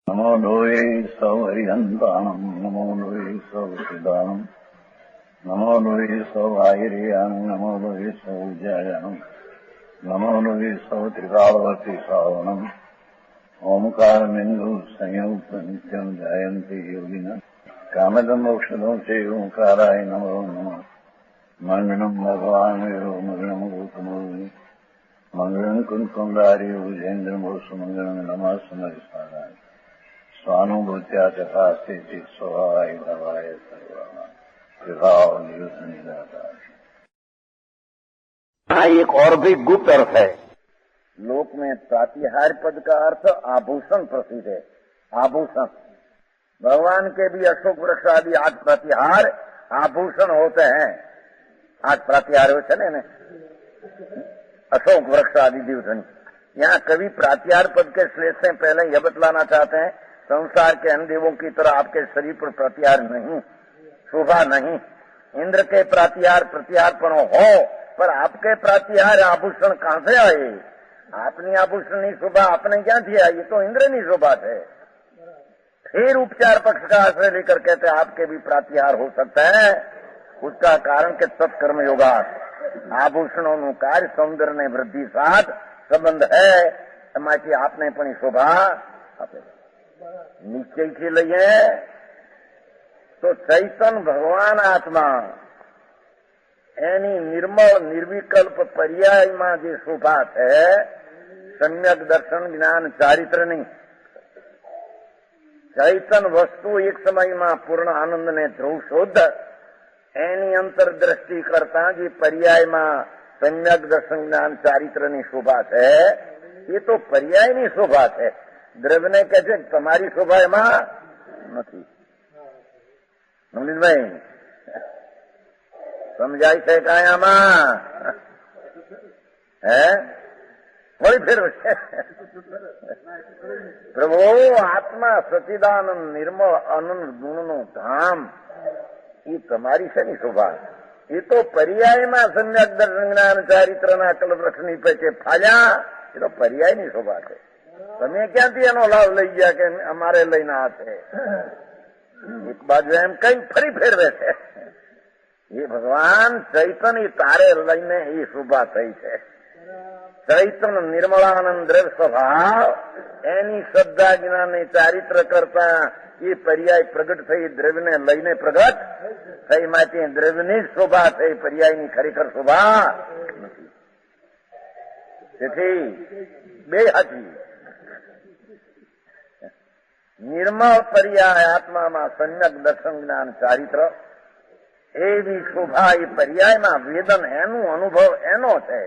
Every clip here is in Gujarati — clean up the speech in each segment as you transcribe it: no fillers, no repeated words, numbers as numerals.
નમો લોહે સૌહરિહંતાણમ નમો લોહે સૌસિદાનમ નમો લોહે સૌઆયર્યાણમ નમો લોહે સૌજયાણમ નમો લોહે સૌત્રિકાળવતી સાવણમ ઓમકારમિંદુ સંયુક્ત નિત્યમ જાયંતી યોગિના કામદમોક્ષદો છે ઓંકારાય નમો નમઃ મંગળમ ભગવાન વિરો મંગળમ ગૌતમોર્મિ મંગળમ કુંકુંડારી ભુજેન્દ્રમોષ મંગળમ નમઃ સમરિસારાય स्वानुभूत्या चकास्ते स्वभावाय भवाय सर्वा विभाव निदाता। हाँ, एक और भी गुप्त अर्थ है। लोक में प्रातिहार पद का अर्थ आभूषण प्रसिद्ध है। आभूषण भगवान के भी अशोक वृक्ष आदि 8 प्रतिहार आभूषण होते हैं। 8 प्रतिहार होते हैं ना, अशोक वृक्ष आदि जीवधन। यहाँ कवि प्रातिहार पद के श्लेष से पहले यह बतलाना चाहते हैं, संसार के अन्य देवों की तरह आपके शरीर पर प्रतिहार नहीं, शोभा नहीं। इंद्र के प्रतिहार पण हो, पर आपके प्रतिहार आभूषण कहां से आए? आपनी आभूषण नहीं शोभा आपने क्या दिया? ये तो इंद्र नहीं शोभा थे। फिर उपचार पक्ष का आश्रय लेकर कहते आपके भी प्रतिहार हो सकता है। उसका कारण के सत्कर्म योगा आभूषणों નું કાર્ય સૌંદર્ય ને વૃદ્ધિ સાથ સંબંધ है। એમાંથી આપને પણ શોભા આપે। નિશ્ચયથી લઈએ તો ચૈતન ભગવાન આત્મા એની નિર્મળ નિર્વિકલ્પ પર્યાયમાં જે શોભા છે, સમ્યક દર્શન જ્ઞાન ચારિત્રની ચૈતન વસ્તુ એક સમયમાં પૂર્ણ આનંદને ધ્રુવ શોધ એની અંતરદ્રષ્ટિ કરતા જે પર્યાયમાં સમ્યક દર્શન જ્ઞાન ચારિત્રની શોભા છે, એ તો પર્યાયની શોભા છે। દ્રવ્યને કહે છે તમારી શોભા એમાં નથી। નવનીતભાઈ સમજાય છે કાયામાં? હે વળી ફેરવશે પ્રભુ આત્મા સચિદાનંદ નિર્મળ આનંદ ગુણનું ધામ એ તમારી શેની શોભા? એ તો પર્યાયમાં સમ્યક દર્શન જ્ઞાન ચારિત્રના કલ્પવૃક્ષની પેચે ફાલ્યા, એ તો પર્યાયની શોભા છે। તમે ક્યાંથી એનો લાભ લઈ ગયા કે અમારે લઈને આ છે? એક બાજુ એમ કઈ ફરી ફેરવે છે। એ ભગવાન ચૈતન એ તારે લઈને એ શોભા થઈ છે। ચૈતન નિર્મળાનંદ દ્રવ્ય સ્વભાવ એની શ્રદ્ધા જ્ઞાન ચારિત્ર કરતા એ પર્યાય પ્રગટ થઈ, દ્રવ્યને લઈને પ્રગટ થઈ, માટે દ્રવ્યની જ શોભા થઈ, પર્યાયની ખરેખર શોભા નથી। તેથી બે હાથી નિર્મળ પર્યાય આત્મામાં સમ્યક દર્શન જ્ઞાન ચારિત્ર એવી શોભા એ પર્યાયમાં વેદન એનું અનુભવ એનો છે।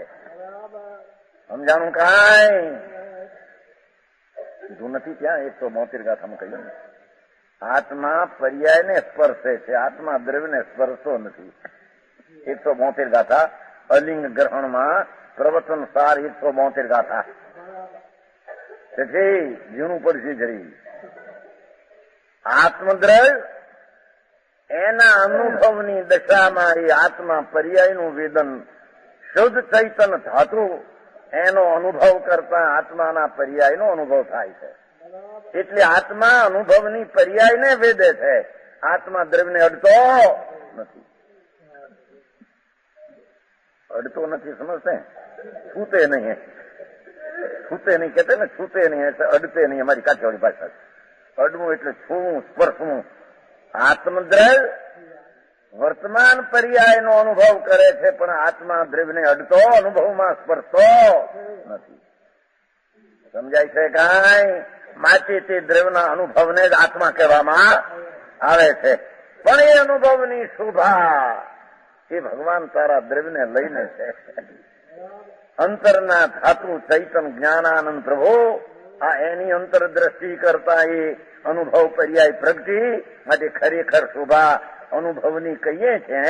સમજાણું કાંઈ કીધું નથી ત્યાં 172 ગાથામાં કહ્યું ને, આત્મા પર્યાયને સ્પર્શે છે, આત્મા દ્રવ્યને સ્પર્શતો નથી। 172 ગાથા અલિંગ ગ્રહણમાં પ્રવચન સાર 172 ગાથા। તેથી ઝીણું પડશે જરી। આત્મદ્રવ્ય એના અનુભવની દશામાં એ આત્મા પર્યાયનું વેદન શુદ્ધ ચૈતન ધાતુ એનો અનુભવ કરતા આત્માના પર્યાયનો અનુભવ થાય છે। એટલે આત્મા અનુભવની પર્યાયને વેદે છે, આત્મા દ્રવ્યને અડતો નથી। અડતો નથી સમજते? छूते नहीं है, छूते नहीं कहते ना, छूते नहीं है, अडते नहीं। हमारी काठियावाड़ी भाषा अडવું એટલે છૂવું, સ્પર્શવું। આત્મદ્રવ્ય વર્તમાન પર્યાયનો અનુભવ કરે છે, પણ આત્મા દ્રવ્યને અડતો, અનુભવમાં સ્પર્શતો નથી। સમજાય છે કાંઈ? માટે તે દ્રવ્યના અનુભવને જ આત્મા કહેવામાં આવે છે। પણ એ અનુભવની શોભા એ ભગવાન તારા દ્રવ્યને લઈને છે। અંતરના ધાતુ ચૈતન જ્ઞાનાનંદ પ્રભુ આ એની અંતરદ્રષ્ટિ કરતા એ અનુભવ પર્યાય પ્રગતિ માટે ખરેખર શોભા અનુભવની કહીએ છે,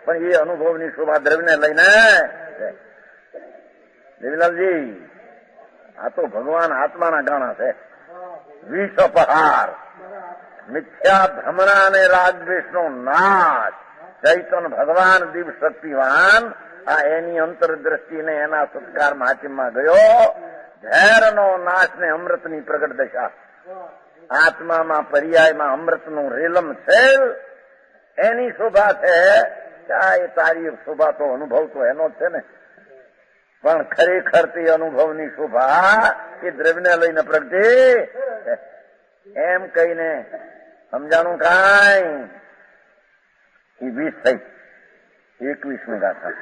પણ એ અનુભવની શોભા દ્રવ્યને લઈને છે। દેવીલાલજી આ તો ભગવાન આત્માના ગાણા છે। વિષ અપહાર, મિથ્યા ભ્રમણા અને રાગદ્વેષનો નાશ, ચૈતન ભગવાન દિવ્ય શક્તિવાન આ એની અંતરદ્રષ્ટિને એના સત્કાર મહાત્મ્યમાં ગયો। ઝેરનો નાશ ને અમૃતની પ્રગટ દશા। આત્મામાં પર્યાયમાં અમૃતનું રેલમ છે, એની શોભા છે. એ તારી શોભા તો અનુભવ તો એનો જ છે ને, પણ ખરેખર તે અનુભવની શોભા એ દ્રવ્યને લઈને પ્રગટે એમ કહીને સમજાણું કાંઈ. એ 20 થઈ, 21મી ગાથા.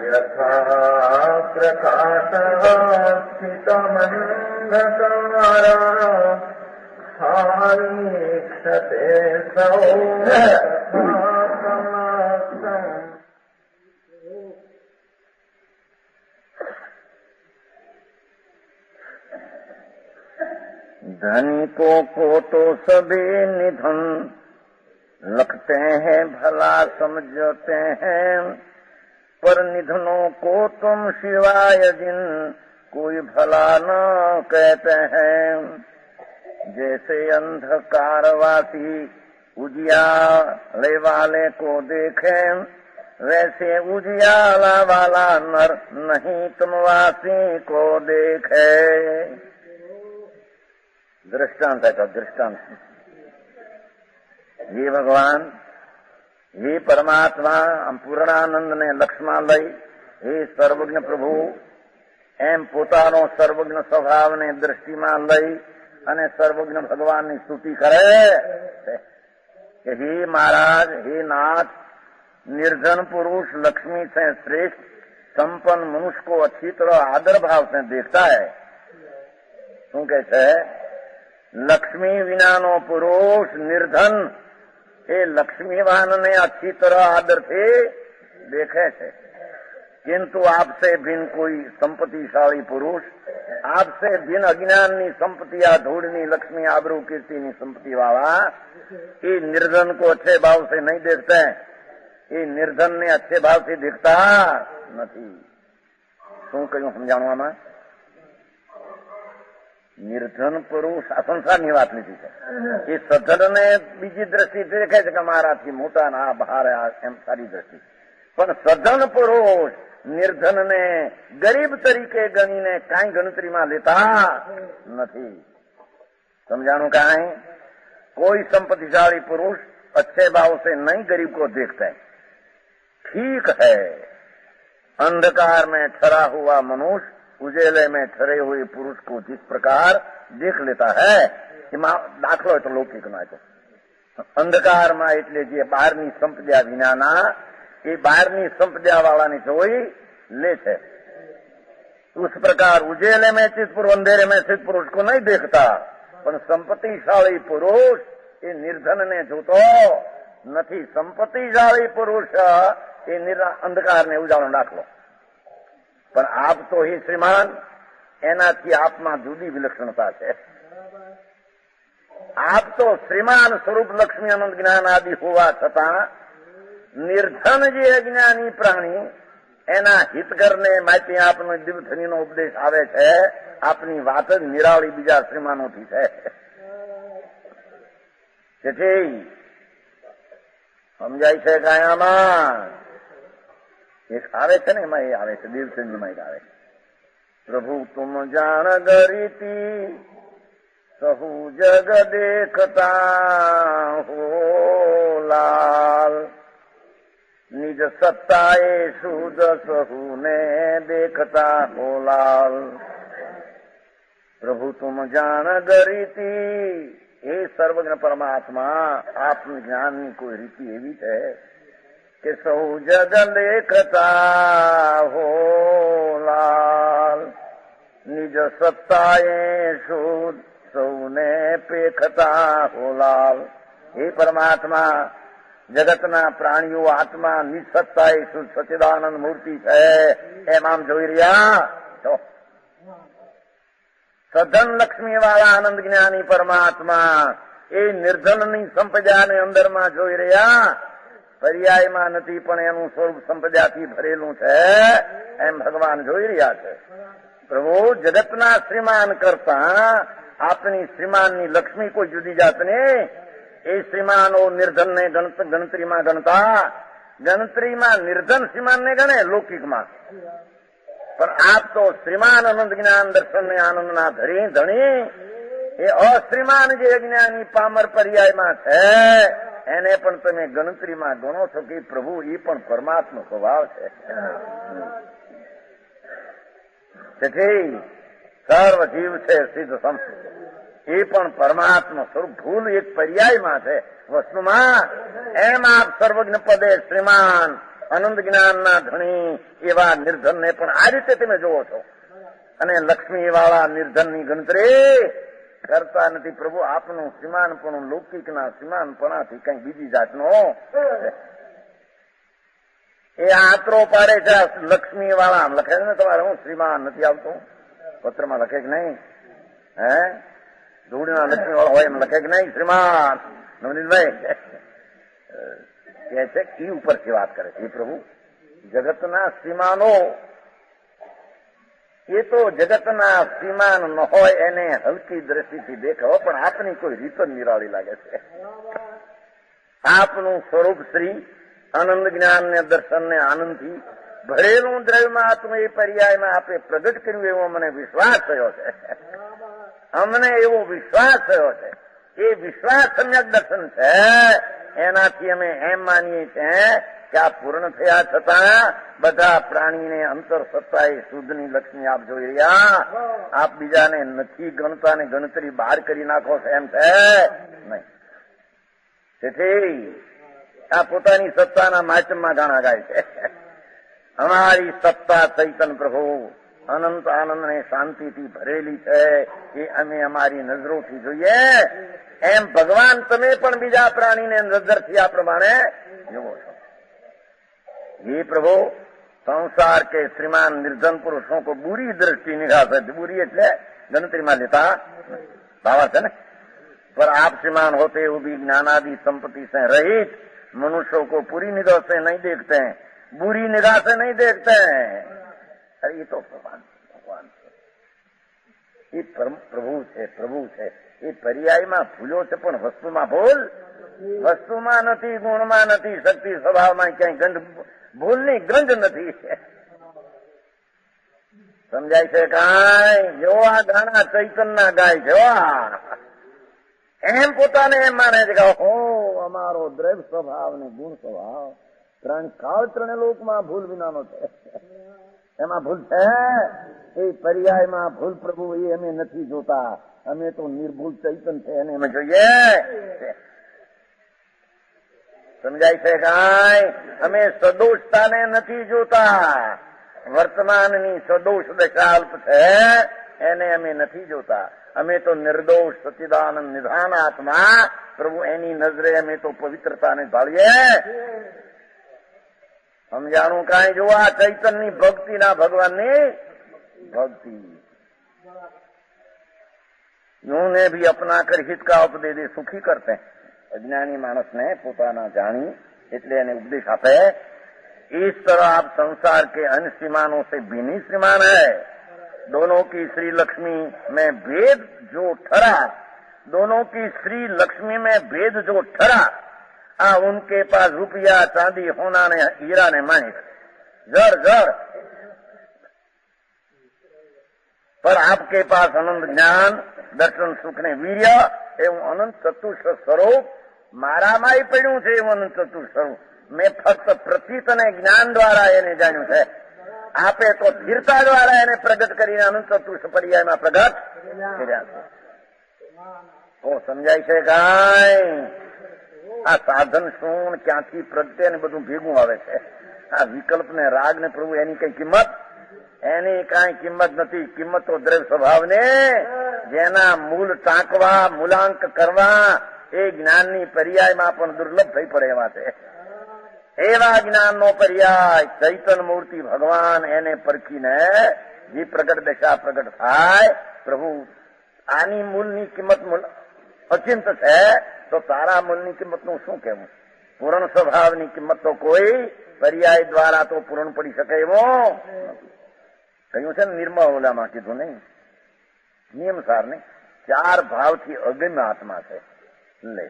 યથા પ્રકાશિતમંધકારા હારીક્ષતે સૌ धनिकों को तो सभी निधन लगते हैं, भला समझते हैं, पर निधनों को तुम शिवाय जिन कोई भला न कहते हैं. जैसे अंधकारवासी उजियाले वाले को देखे, वैसे उजियाला वाला नर नहीं तुम वासी को देखे. दृष्टांत है तो दृष्टांत. ये भगवान, ये परमात्मा हम पूर्णानंद ने लक्ष्यમાં લઈ, हे સર્વજ્ઞ પ્રભુ એમ પોતાનો સર્વજ્ઞ સ્વભાવને દ્રષ્ટિમાં લઈ અને સર્વજ્ઞ ભગવાનની સ્તુતિ કરે કે હે મહારાજ, હે નાથ, निर्धन पुरुष लक्ष्मी से श्रेष्ठ संपन्न मनुष्य को अच्छी तरह आदर भाव से देखता है. શું કહે છે? લક્ષ્મી વિનાનો પુરુષ નિર્ધન એ લક્ષ્મીવાનને अच्छी तरह આદરથી દેખે છે. किंतु आपसे भिन्न कोई संपत्तिशाળી पुरुष, आपसे भिन्न अज्ञानની संपत्ति, આ ધૂળની લક્ષ્મી આબરૂ કીર્તિની સંપત્તિ વાળા એ निर्धन को अच्छे भाव से नहीं देखते हैं. એ નિર્ધનને अच्छे ભાવથી દેખતા નથી. શું કહ્યું સમજાણવામાં? નિર્ધન પુરુષ આ સંસારની વાત લીધી છે. એ સધનને બીજી દ્રષ્ટિથી દેખે છે કે મારાથી મોટા ના બહાર એમ સારી દ્રષ્ટિ. પણ સધન પુરુષ નિર્ધનને ગરીબ તરીકે ગણીને કાંઈ ગણતરીમાં લેતા નથી. સમજાણું કાંઈ? कोई संपत्तिशाली पुरुष अच्छे भाव से नहीं गरीब को देखता है. ठीक है, अंधकार में ठहरा हुआ मनुष्य उजेले में ठहरे हुए पुरुष को जिस प्रकार देख लेता है, दाखलो तो लौकिक ना तो अंधकार में એટલે જે બહારની સંપદા વિનાના એ બહારની સંપદા વાળાની જોઈ લે છે. उस प्रकार उजेले में स्थित पुरुष अंधेरे में स्थित पुरुष को नहीं देखता, पर संपत्तिशाली पुरुष ये निर्धन ने જોતો નથી. संपत्तिशाली पुरुष ये अंधकार ने उजाड़ो નાખલો. પણ આપ તો હે શ્રીમાન, એનાથી આપમાં જુદી વિલક્ષણતા છે. આપ તો શ્રીમાન સ્વરૂપ લક્ષ્મી અનંત જ્ઞાન આદિ હોવા છતાં નિર્ધન જે અજ્ઞાની પ્રાણી એના હિતકરને માટે આપનો દિવ્યધનીનો ઉપદેશ આવે છે. આપની વાત જ નિરાળી બીજા શ્રીમાનોથી છે. તેથી સમજાય છે કાયામાં એક આવે છે ને, એમાં એ આવે છે દેવચંદીમાં એક આવે છે. પ્રભુ તુમ જાણ ગરીતી सहु जग देखता हो लाल, निज सत्ताए शुद्ध सहु ने देखता हो लाल. प्रभु तुम जान गरीती, हे सर्वज्ञ परमात्मा, आप ज्ञान की कोई रीति एवी है कि सहु जग देखता हो लाल, निज सत्ताए शुद्ध સૌને પેખતા હો લાલ. હે પરમાત્મા, જગતના પ્રાણીઓ આત્મા નિસત્તા એ સચ્ચિદાનંદ મૂર્તિ છે એમ આમ જોઈ રહ્યા છો. સધન લક્ષ્મી વાળા આનંદ જ્ઞાની પરમાત્મા એ નિર્ધનની સંપદાને અંદરમાં જોઈ રહ્યા. પર્યાયમાં નથી પણ એનું સ્વરૂપ સંપદાથી ભરેલું છે એમ ભગવાન જોઈ રહ્યા છે. પ્રભુ જગતના શ્રીમાન કરતા આપની શ્રીમાનની લક્ષ્મી કોઈ જુદી જાત ને એ શ્રીમાનો નિર્ધનને ગણતરીમાં ગણતા ગણતરીમાં નિર્ધન શ્રીમાનને ગણે લૌકિકમાં, પણ આપ તો શ્રીમાન અનંત જ્ઞાન દર્શન ને આનંદના ધણી એ અશ્રીમાન જે અજ્ઞાની પામર પર્યાયમાં છે એને પણ તમે ગણતરીમાં ગણો છો કે પ્રભુ એ પણ પરમાત્મા સ્વભાવ છે. તેથી સર્વ જીવ છે સિદ્ધ સંત એ પણ પરમાત્મા સ્વરૂપ ભૂલ એક પર્યાયમાં છે વસ્તુમાં. એમ આપ સર્વજ્ઞ પદે શ્રીમાન અનંત જ્ઞાનના ધણી એવા નિર્ધનને પણ આ રીતે તમે જોવો છો, અને લક્ષ્મી વાળા નિર્ધનની ગણતરી કરતા નથી. પ્રભુ આપનું શ્રીમાનપણું લૌકિકના શ્રીમાનપણાથી કઈ બીજી જાતનો એ આતરો પાડે છે. લક્ષ્મી વાળા લખે છે ને તમારે હું શ્રીમાન નથી આવતું પત્રમાં લખે કે નહીં? હે ધૂળના લક્ષ્મી વાળા હોય એમ લખે કે નહીં? શ્રીમાન નવનીતભાઈ કે છે એ ઉપરથી વાત કરે છે. એ પ્રભુ જગતના શ્રીમાનો એ તો જગતના શ્રીમાન ન હોય એને હલકી દ્રષ્ટિથી દેખાવો, પણ આપની કોઈ રીત જ નિરાળી લાગે છે. આપનું સ્વરૂપ શ્રી આનંદ જ્ઞાન ને દર્શન ને આનંદથી ભરેલું દ્રવ્યમાં એ પર્યાયમાં આપે પ્રગટ કર્યું એવો મને વિશ્વાસ થયો છે. અમને એવો વિશ્વાસ થયો છે. એ વિશ્વાસ સમ્યક દર્શન છે. એનાથી અમે એમ માનીએ છીએ કે આ પૂર્ણ થયા છતાં બધા પ્રાણીને અંતર સત્તાએ શુદ્ધની લક્ષ્મી આપ જોઈ રહ્યા. આપ બીજાને નથી ગણતા ને ગણતરી બહાર કરી નાખો છો એમ છે નહીં. તેથી આ પોતાની સત્તાના માચમમાં ગાણા ગાય છે. અમારી સત્તા ચૈતન પ્રભુ અનંત આનંદ ને શાંતિથી ભરેલી છે એ અમે અમારી નજરોથી જોઈએ. એમ ભગવાન તમે પણ બીજા પ્રાણીને નજરથી આ પ્રમાણે જુઓ છો. ये प्रभु संसार के श्रीमान निर्धन पुरुषों को बुरी दृष्टि निगाह से, बुरी એટલે ગણતરીમાં લેતા भावा है न, पर आप श्रीमान होते हुए भी ज्ञानादि संपत्ति से रहित मनुष्यों को पूरी निगाह से नहीं देखते हैं, बुरी निगाह से नहीं देखते हैं. अरे ये तो भगवान ये प्रभु છે. એ પર્યાયમાં ભૂલો છે પણ વસ્તુમાં વસ્તુમાં નથી, ગુણમાં નથી, શક્તિ સ્વભાવમાં ક્યાંય ભૂલની ગંધ નથી. સમજાય છે કાંઈ? જો આ ગાણા ચૈતનના ગાય છે એમ પોતાને એમ માને છે કે હો અમારો દ્રવ્ય સ્વભાવ ને ગુણ સ્વભાવ ત્રણે લોકમાં ભૂલ વિનાનો છે. એમાં ભૂલ છે એ પર્યાયમાં ભૂલ પ્રભુ એ અમે નથી જોતા. અમે તો નિર્ભૂલ ચૈતન છે એને અમે જોઈએ. સમજાય છે કાંઈ? અમે સદોષતાને નથી જોતા. વર્તમાનની સદોષ દશાલ્પ છે એને અમે નથી જોતા. અમે તો નિર્દોષ સચ્ચિદાનંદ નિધાન આત્મા પ્રભુ એની નજરે અમે તો પવિત્રતાને ભાળીએ. સમજાણું કાંઈ? જો આ ચૈતનની ભક્તિના ભગવાનની भक्ति यूं ने भी अपना कर हित का उपदेश दे सुखी करते हैं. अज्ञानी मानस ने पोताना जानी એટલે એને उपदेश આપે. इस तरह आप संसार के अन्य श्रीमानों से भिन्न श्रीमान है. दोनों की श्री लक्ष्मी में भेद जो ठहरा, दोनों की श्री लक्ष्मी में भेद जो ठहरा, उनके पास रुपया चांदी होना ने हीरा ने माणिक जर जर, पर आपके पास अनंत ज्ञान दर्शन सुख ने वीर्य एवं अनंत चतुष्ट स्वरूप मारामाई પડ્યું છે. એવું અનંત ચતુર સ્વરૂપ મેં ફક્ત પ્રતીત અને જ્ઞાન દ્વારા એને જાણ્યું છે. આપે તો સ્થિરતા દ્વારા એને પ્રગટ કરીને અનંત ચતુર્થ પર્યાયમાં પ્રગટ કર્યા છે. તો સમજાય છે કાંઈ? આ સાધન શું ક્યાંથી પ્રગટે ને બધું ભેગું આવે છે. આ વિકલ્પ ને રાગ ને પ્રભુ એની કઈ કિંમત? એની કાંઈ કિંમત નથી. કિંમત તો દ્રવ્ય સ્વભાવને જેના મૂળ ટાંકવા મૂલાંક કરવા એ જ્ઞાનની પર્યાયમાં પણ દુર્લભ થઈ પડે એવા છે. એવા જ્ઞાનનો પર્યાય ચૈતન મૂર્તિ ભગવાન એને પરખીને જે પ્રગટ દશા પ્રગટ થાય. પ્રભુ આની મૂળની કિંમત અચિંત છે તો તારા મૂળની કિંમતનું શું કહેવું? પૂર્ણ સ્વભાવની કિંમત તો કોઈ પર્યાય દ્વારા તો પૂર્ણ પડી શકે એવો કહ્યું છે ને. નિર્મળ ઓલામાં કીધું નહીં, નિયમસાર નહીં. ચાર ભાવથી અગમ્ય આત્મા છે. લે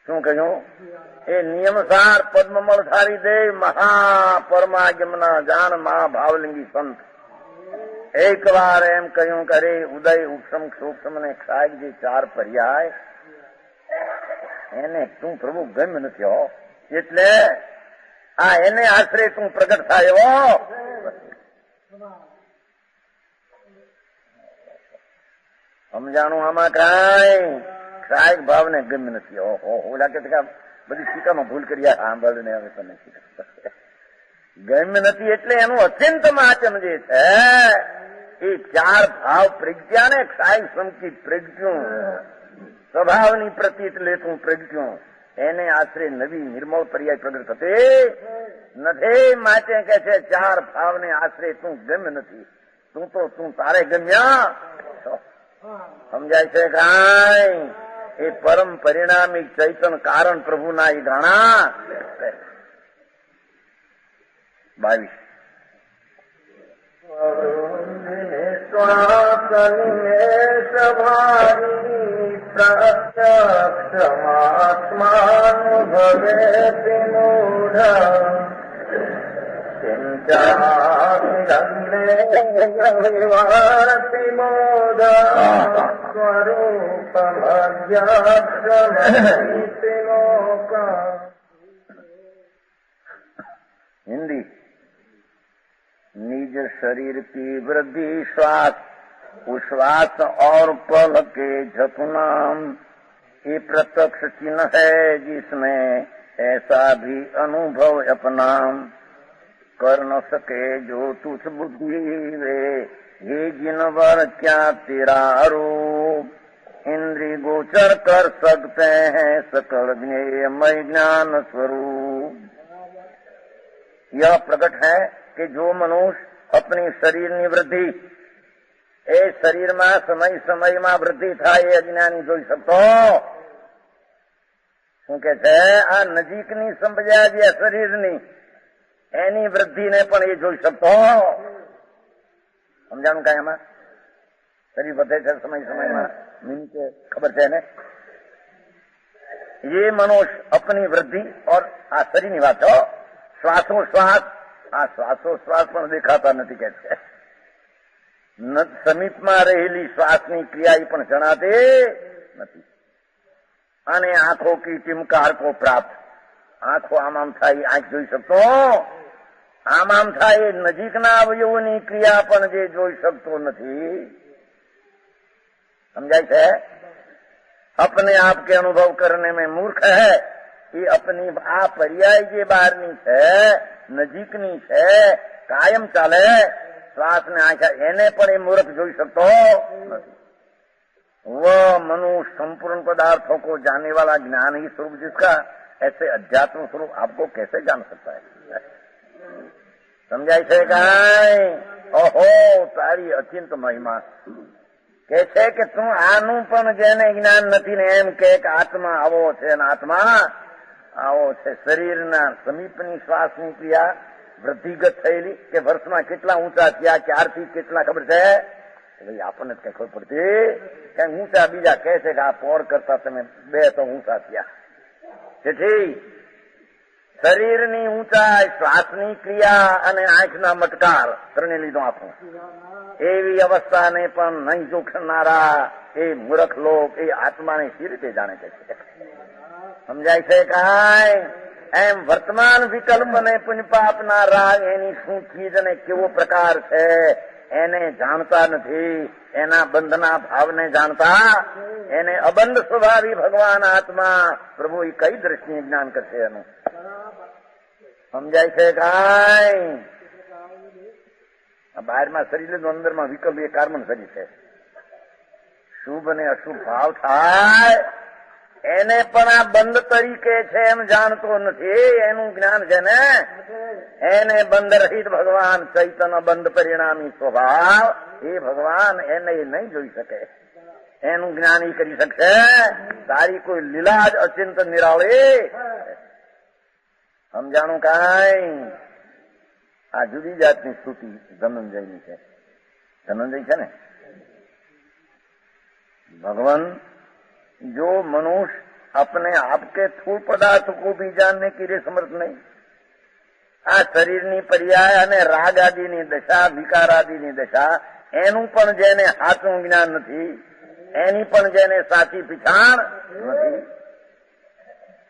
શું કહ્યું? એ નિયમસાર પદ્મમળધારી દેવ મહાપરમાગમના જાન મહાભાવલિંગી સંત એક વાર એમ કહ્યું કે અરે ઉદય ઉપસમ સૂક્ષ્મ ને ક્ષાય જે ચાર પર્યાય એને તું પ્રભુ ગમ્ય નથી હો, એટલે આ એને આશરે તું પ્રગટ થાય એવો સમજાણું. આમાં કાંઈ ક્ષાયક ભાવ ને ગમ્ય નથી. ઓહો લાગે કે બધી શીખામાં ભૂલ કરી સાંભળ ને હવે તને ગમ્ય નથી એટલે એનું અત્યંત માચમ જે છે એ ચાર ભાવ પ્રજ્ઞા ને ક્ષાય સમકી પ્રજ્ઞું સ્વભાવની પ્રતિ એટલે તું પ્રજ્ઞું એને આશરે નવી નિર્મળ પર્યાય પ્રગટ થતે નથી. માટે કે છે ચાર ભાવને આશરે તું ગમ્ય નથી. તું તારે ગમ્યા સમજાય છે કાંઈ? એ પરમ પરિણામી ચૈતન કારણ પ્રભુના એ ગાણા 22 પ્રત્યક્ષમાત્માનુભવે મૂઢ ચિંતારતિ મોદ સ્વરૂપમધ્યાત્મલોક. हिंदी निज शरीर की वृद्धि श्वास उश्वास और पल के झपनाम ये प्रत्यक्ष चिन्ह है जिसमें ऐसा भी अनुभव अपनाम कर न सके जो तुझ बुद्धि वे ये जिनवर क्या तेरा रूप इंद्री गोचर कर सकते हैं सकल ज्ञेयमय ज्ञान स्वरूप. यह प्रकट है कि जो मनुष्य अपनी शरीરની વૃદ્ધિ એ શરીરમાં સમયમાં વૃદ્ધિ થાય એ અજ્ઞાની જોઈ શકતો. શું કે છે? આ નજીકની સંપદા જે શરીરની એની વૃદ્ધિને પણ એ જોઈ શકતો. સમજાણું કાંઈ એમાં? શરીર વધે છે સમયમાં મિનિટે ખબર છે ને? ये मनुष्य अपनी वृद्धि और આ શરીરની વાત हो શ્વાસોશ્વાસ આ શ્વાસોશ્વાસ પણ દેખાતા નથી કે છે. સમીપમાં રહેલી શ્વાસની ક્રિયા એ પણ જણાતી નથી. અને આંખો કી ટીમકાર કો પ્રાપ્ત આંખો આમ થાય આંખ જોઈ શકતો આમ થાય નજીકના અવયવોની ક્રિયા પણ જે જોઈ શકતો નથી. સમજાય છે? अपने आप के अनुभव करने में मूर्ख है. ये अपनी आ पर्याय જે બહારની છે નજીકની છે કાયમ ચાલે શ્વાસ ને આંખા એને પણ એ મૂર્ખ જોઈ શકતો નથી. वो मनुष्य संपूर्ण पदार्थों को जानने वाला ज्ञान ही स्वरूप जिसका ऐसे अध्यात्म स्वरूप आपको कैसे जान सकता है? समझाय છે કાંઈ? ઓહો તારી અત્યંત મહિમા કે છે કે તું આનું પણ જેને જ્ઞાન નથી ને એમ કે આત્મા આવો છે ને આત્મા આવો છે. શરીરના સમીપની શ્વાસની ક્રિયા વૃદ્ધિગત થયેલી કે વર્ષમાં કેટલા ઊંચા થયા ક્યારથી કેટલા ખબર છે? ભાઈ આપણને કઈ ખબર પડતી? કઈ ઊંચા બીજા કહે છે કે આ પોળ કરતા તમે 2 તો ઊંચા થયા. તેથી શરીરની ઊંચાઈ શ્વાસની ક્રિયા અને આંખના મટકાર ત્રણે લીધો આપણું એવી અવસ્થાને પણ નહીં જોખનારા એ મૂર્ખ લોક એ આત્માને સી રીતે જાણે છે? સમજાય છે કાંઈ? એમ વર્તમાન વિકલ્પને પુણ્યપાપના રાગ એની શું ચીજ અને કેવો પ્રકાર છે એને જાણતા નથી. એના બંધના ભાવને જાણતા એને અબંધ સ્વભાવી ભગવાન આત્મા પ્રભુ એ કઈ દ્રષ્ટિએ જ્ઞાન કરશે એનું? સમજાય છે કાંઈ? બહારમાં શરીર અંદરમાં વિકલ્પ એ કાર્બન શરીર છે. શુભ અને અશુભ ભાવ થાય એને પણ આ બંધ તરીકે છે એમ જાણતો નથી. એનું જ્ઞાન છે ને એને બંધ રહિત ભગવાન ચૈતન્ય બંધ પરિણામી સ્વભાવ એ ભગવાન એને નહીં જોઈ શકે. એનું જ્ઞાન એ કરી શકશે તારી કોઈ લીલા જ અત્યંત નિરાળી. સમજાણું કાંઈ? આ જુદી જાતની સ્તુતિ ધનંજયની છે. ધનંજય છે ને भगवान, जो मनुष्य अपने आप के स्थूल पदार्थ को भी जानने के लिए समर्थ नहीं, આ શરીરની પર્યાય અને રાગ આદિની દશા, વિકાર આદિની દશા, એનું પણ જેને સાચું જ્ઞાન નથી, એની પણ જેને સાચી પીછાણ નથી,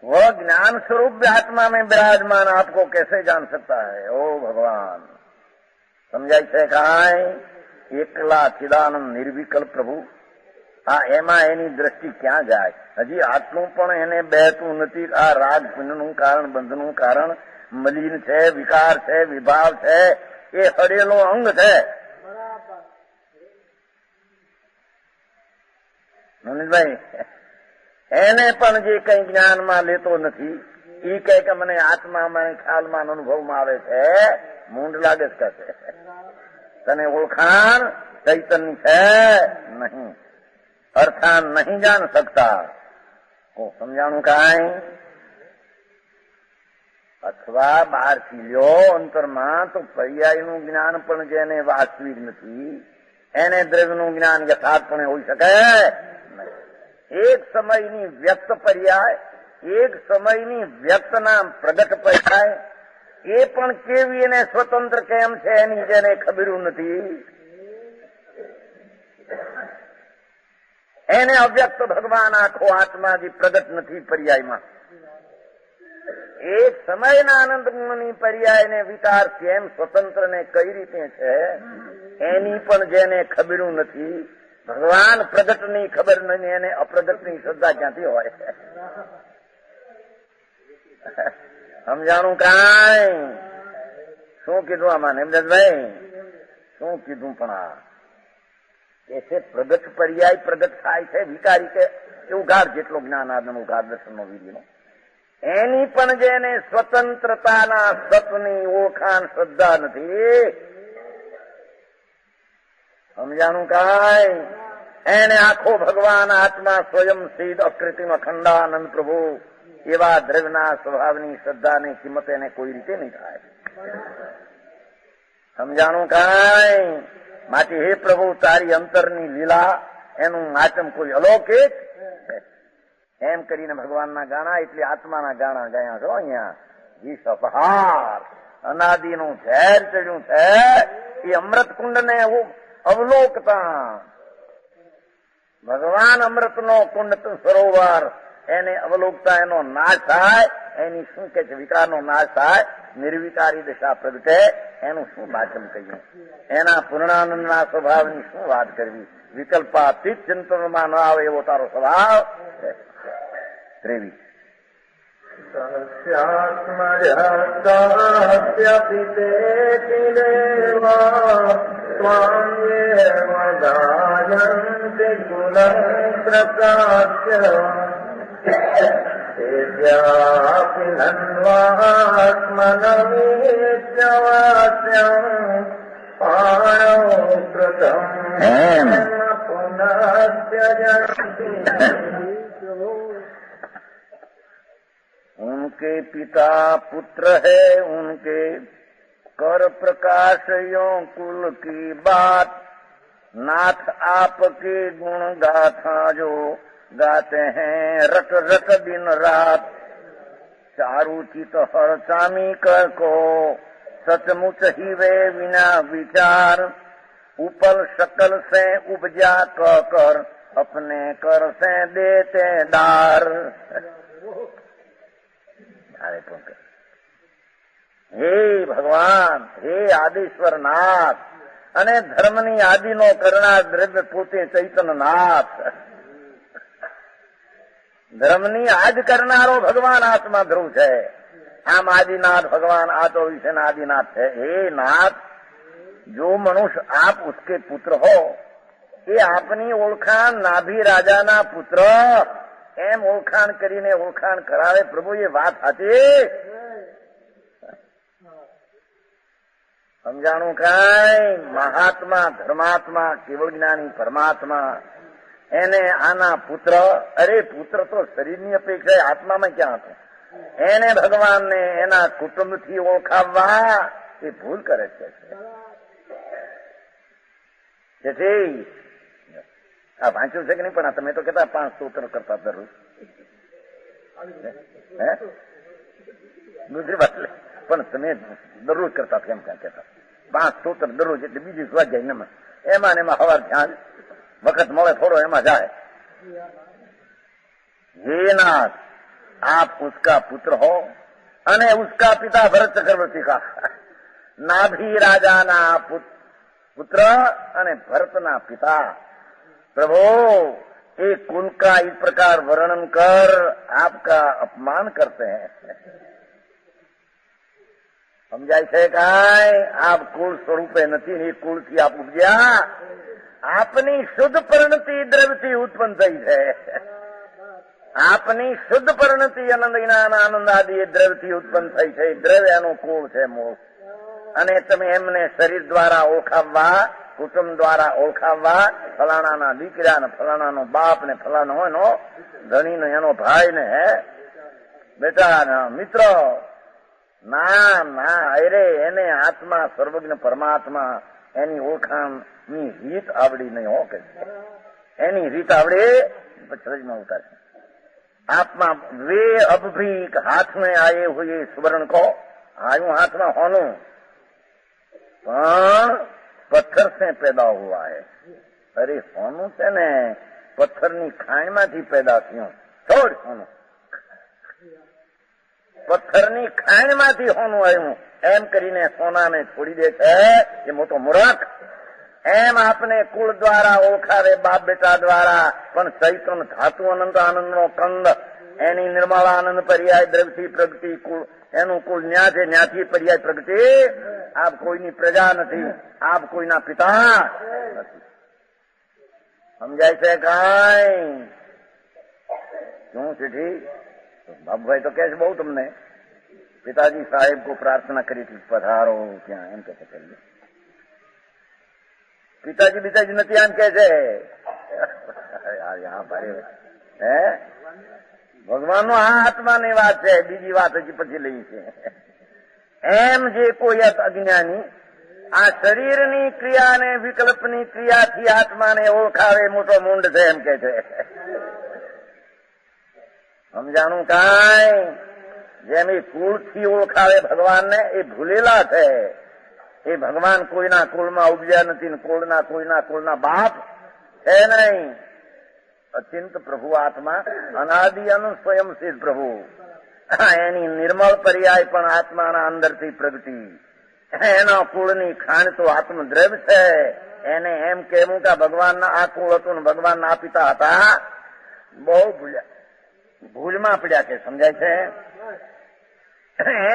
वह ज्ञान स्वरूप आत्मा में विराजमान आपको कैसे जान सकता है? ओ भगवान, समझाई છે કાંઈ? એકલા ચિદાનંદ નિર્વિકલ્પ પ્રભુ, આ એમાં એની દ્રષ્ટિ ક્યાં જાય? હજી આટલું પણ એને બહેતું નથી. આ રાગ પિંડનું કારણ, બંધનું કારણ મલિન છે, વિકાર છે, વિભાવ છે, એ હરેલો અંગ છે. મનીષભાઈ, એને પણ જે કઈ જ્ઞાનમાં લેતો નથી, એ કહે કે મને આત્મામાં ખ્યાલમાં અનુભવમાં આવે છે, મૂંડ લાગે છે કે તને ઓળખાણ ચૈતન્ય છે નહીં, અર્થાન નહીં જાણ શકતા. સમજાણું કાંઈ? અથવા બહારથી લ્યો અંતરમાં તો પર્યાયનું જ્ઞાન પણ જેને વાસ્તવિક નથી, એને દ્રવ્યનું જ્ઞાન યથાર્થપણે હોઈ શકે નહીં. એક સમયની વ્યક્ત પર્યાય, એક સમયની વ્યક્તના પ્રગટ પર્યાય, એ પણ કેવી એને સ્વતંત્ર કેમ છે એની જેને ખબર્યું નથી. એને અવ્યક્ત ભગવાન આખો આત્મા જે પ્રગટ નથી પર્યાયમાં. એક સમયના આનંદની પર્યાયને વિકાર કેમ સ્વતંત્ર ને કઈ રીતે છે એની પણ જેને ખબર્યું નથી. ભગવાન પ્રગટની ખબર નહીં, એને અપ્રગટની શ્રદ્ધા ક્યાંથી હોય? સમજાણું કાંઈ? શું કીધું આમાં નેમદાસભાઈ? શું કીધું? પણ આ કે છે પ્રગટ પર્યાય પ્રગટ થાય છે, વિકારી છે એવું ગાઢ જેટલો જ્ઞાન આદમનું ગાઢ દર્શનનો વિધિનો, એની પણ જેને સ્વતંત્રતાના સતની ઓળખાણ શ્રદ્ધા નથી. સમજાણું કાંઈ? એને આખો ભગવાન આત્મા સ્વયં સિદ્ધ અકૃત્રિમ અખંડાનંદ પ્રભુ એવા દ્રવ્યના સ્વભાવની શ્રદ્ધાની કિંમત એને કોઈ રીતે નહીં થાય. સમજાણું કાંઈ? માટે હે પ્રભુ, તારી અંતરની લીલા, એનું નાચમ કોઈ અલૌકિક એમ કરીને ભગવાનના ગાણા, એટલે આત્માના ગાણા ગાયા છો અહીંયા. વિષ અપહાર અનાદિનું ઝેર ચડ્યું છે, એ અમૃત કુંડને અવલોકતા ભગવાન અમૃતનો કુંડ સરોવર એને અવલોકતા એનો નાશ થાય. એની શું કે છે? વિકારનો નાશ થાય, નિર્વિકારી દશા પ્રગટે. એનું શું વાચન કહીએ? એના પૂર્ણાનંદના સ્વભાવની શું વાત કરવી? વિકલ્પાતીત ચિંતનમાં ન આવે એવો તારો સ્વભાવ. 23 उनके पिता पुत्र है, उनके कर प्रकाश यो कुल की बात, नाथ आपके गुण गाथा जो गाते हैं रट रट दिन रात, चारु चित हर चामी कर को सचमुच ही वे बिना विचार, उपल शकल से उपजा कर अपने कर से देते डार. હે ભગવાન, હે આદિશ્વર નાથ અને ધર્મની આદિનો કરનાર દ્રવ્ય પોતે ચૈતન્યનાથ, ધર્મની આદ કરનારો ભગવાન આત્મા ધ્રુવ છે. આમ આદિનાથ ભગવાન આ તો વિશેના આદિનાથ છે. હે નાથ, જો મનુષ્ય આપ ઉસકે પુત્ર હો, એ આપની ઓળખાણ નાભી રાજાના પુત્ર એમ ઓળખાણ કરીને ઓળખાણ કરાવે. પ્રભુ, એ વાત સાચી? સમજાણું કાંઈ? મહાત્મા, ધર્માત્મા, કેવળ જ્ઞાની પરમાત્મા, એને આના પુત્ર, અરે પુત્ર તો શરીરની અપેક્ષા આત્મામાં ક્યાં હતો? એને ભગવાનને એના કુટુંબથી ઓળખાવવા એ ભૂલ કરે છે. તેથી આ વાંચ્યું છે કે નહીં? પણ આ તમે તો કહેતા 5 સ્તોત્ર કરતા દરરોજ. હે દૂસરી વાત લે, પણ તમે દરરોજ કરતા કેમ ક્યાં કહેતા? 5 સ્તોત્ર દરરોજ એટલે બીજી સ્વાધ્યાય નમન એમાં ને એમાં હવાર ધ્યાન વખત મળે થોડો એમાં જાય. हे नाथ आप उसका पुत्र हो અને उसका पिता भरत चक्रवर्ती का नाभि राजाना पुत्र અને भरतना पिता. प्रभु एक कुल का इस प्रकार वर्णन कर आपका अपमान करते हैं. સમજાય છે કાંઈ? આપ કુળ સ્વરૂપે નથી ને કુળ થી આપ ઉપજ્યા. આપની શુદ્ધ પરિણતિ દ્રવ્યથી ઉત્પન્ન થઈ છે. આપની શુદ્ધ પરિણતિ આનંદ જ્ઞાન આનંદ આદિ એ દ્રવ્યથી ઉત્પન્ન થઈ છે. દ્રવ્ય એનું કુળ છે, મૂળ. અને તમે એમને શરીર દ્વારા ઓળખાવવા, કુટુંબ દ્વારા ઓળખાવવા, ફલાણાના દીકરા ને ફલાણાનો બાપ ને ફલાણો એનો ધણી ને એનો ભાઈ ને બેટા મિત્ર. ના ના, અરે એને આત્મા સર્વજ્ઞ પરમાત્મા એની ઓળખાણની રીત આવડી નહીં હો કે એની રીત આવડે પછી ઉતારે. आत्मा वे अब भी हाथ में आए हुए सुवर्ण को आयु हाथ में होनू पण पत्थर से पैदा हुआ है. अरे होनू છે ને પથ્થરની ખાણમાંથી પેદા થયું. છોડ હોનું, પથ્થરની ખાણમાંથી હોનું આવ્યું એમ કરીને સોનાને છોડી દે છે એ મોટો મૂર્ખ. એમ આપને કુળ દ્વારા ઓળખાવે બાપ બેટા દ્વારા, પણ ચૈતન ધાતુ અનંત આનંદનો કંદ એની નિર્મળ આનંદ પર્યાય દ્રવ્યથી પ્રગતિ કુળ એનું કુળ ન્યા છે, ન્યાથી પર્યાય પ્રગતિ. આપ કોઈની પ્રજા નથી, આપ કોઈના પિતા નથી. સમજાય છે કાંઈ? શું ચીઠી બાબુભાઈ તો કે છે બહુ તમને પિતાજી સાહેબ કો પ્રાર્થના કરી હતી પધારો ત્યાં એમ કે છે. પિતાજી બિતાજી નથી આમ કે છે. હે ભગવાન નો આ આત્માની વાત છે, બીજી વાત હજી પછી લઈ છે. એમ જે કોઈ અજ્ઞાની આ શરીરની ક્રિયા અને વિકલ્પની ક્રિયાથી આત્માને ઓળખાવે મોટો મૂંડ છે એમ કે છે. સમજાણું કાંઈ? જેમ એ કુળથી ઓળખાવે ભગવાનને એ ભૂલેલા છે. એ ભગવાન કોઈના કુળમાં ઉપજ્યા નથી ને કોઈના કુળના બાપ છે નહીં. અચિંત પ્રભુ આત્મા અનાદિ અનુ સ્વયં સિદ્ધ પ્રભુ. એની નિર્મળ પર્યાય પણ આત્માના અંદરથી પ્રગતિ. એના કુળની ખાણ તો આત્મદ્રવ્ય છે. એને એમ કહેવું કે ભગવાનના આ કુળ હતું ને ભગવાનના આ પિતા હતા, બહુ ભૂલમાં પડ્યા કે. સમજાય છે?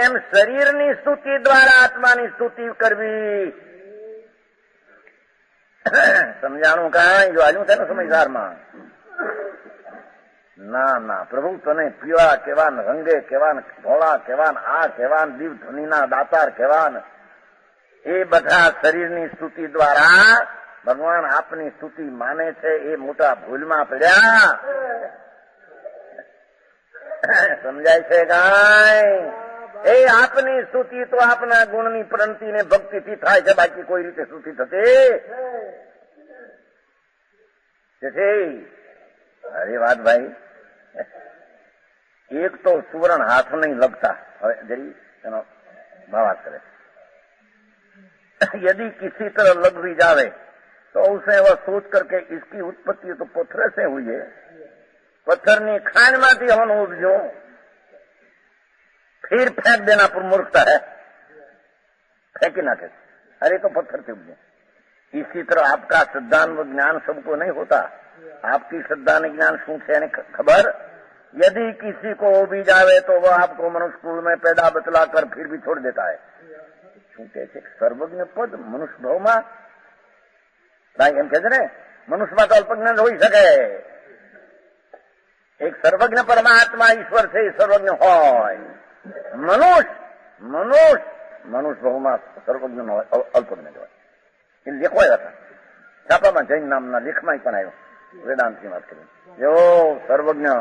એમ શરીરની સ્તુતિ દ્વારા આત્માની સ્તુતિ કરવી. સમજાણું કાંઈ? જો આજુ છે ને સમજદારમાં. ના ના, પ્રભુ તને પીળા કેવાન, રંગે કેવાન, ધોળા કેવાન, આ કેવાન, દીવ ધ્વનિના દાતાર કેવાન, એ બધા શરીરની સ્તુતિ દ્વારા ભગવાન આપની સ્તુતિ માને છે. એ મોટા ભૂલમાં પડ્યા. સમજાય છે કાંઈ? એ આપની સ્તુતિ તો આપના ગુણની પ્રણતિ ને ભક્તિથી થાય છે, બાકી કોઈ રીતે સ્તુતિ થતી. અરે વાત ભાઈ, એક તો સુવर्ण हाथ नहीं लगता. जरी एनो भावार्थ करे. यदि किसी तरह लग भी जावे तो उसे वह सोच करके इसकी उत्पत्ति तो पत्थर से हुई है, पत्थरनी खान माथी हम उपजो, फिर फेंक देना पर मूर्खता है. फेंकी ना थे, अरे तो पत्थर से उपजे. इसी तरह आपका श्रद्धान व ज्ञान सबको नहीं होता. आपकी श्रद्धा ने ज्ञान शू है खबर. यदि किसी को भी जावे तो वह आपको मनुष्य कुल में पैदा बतला कर फिर भी छोड़ देता है. શું કે છે? સર્વજ્ઞ પદ મનુષ્ય ભાવમાં એમ કે છે ને, મનુષ્યમાં તો અલ્પજ્ઞાન હોઈ શકે. એક સર્વજ્ઞ પરમાત્મા ઈશ્વર છે, એ સર્વજ્ઞ હોય. મનુષ્ય ભાવમાં સર્વજ્ઞ નો અલ્પજ્ઞ હોય. એ લેખવાયા હતા છાપામાં, જૈન નામના લેખમાં પણ આવ્યો. વેદાંતની વાત કરી જો સર્વજ્ઞ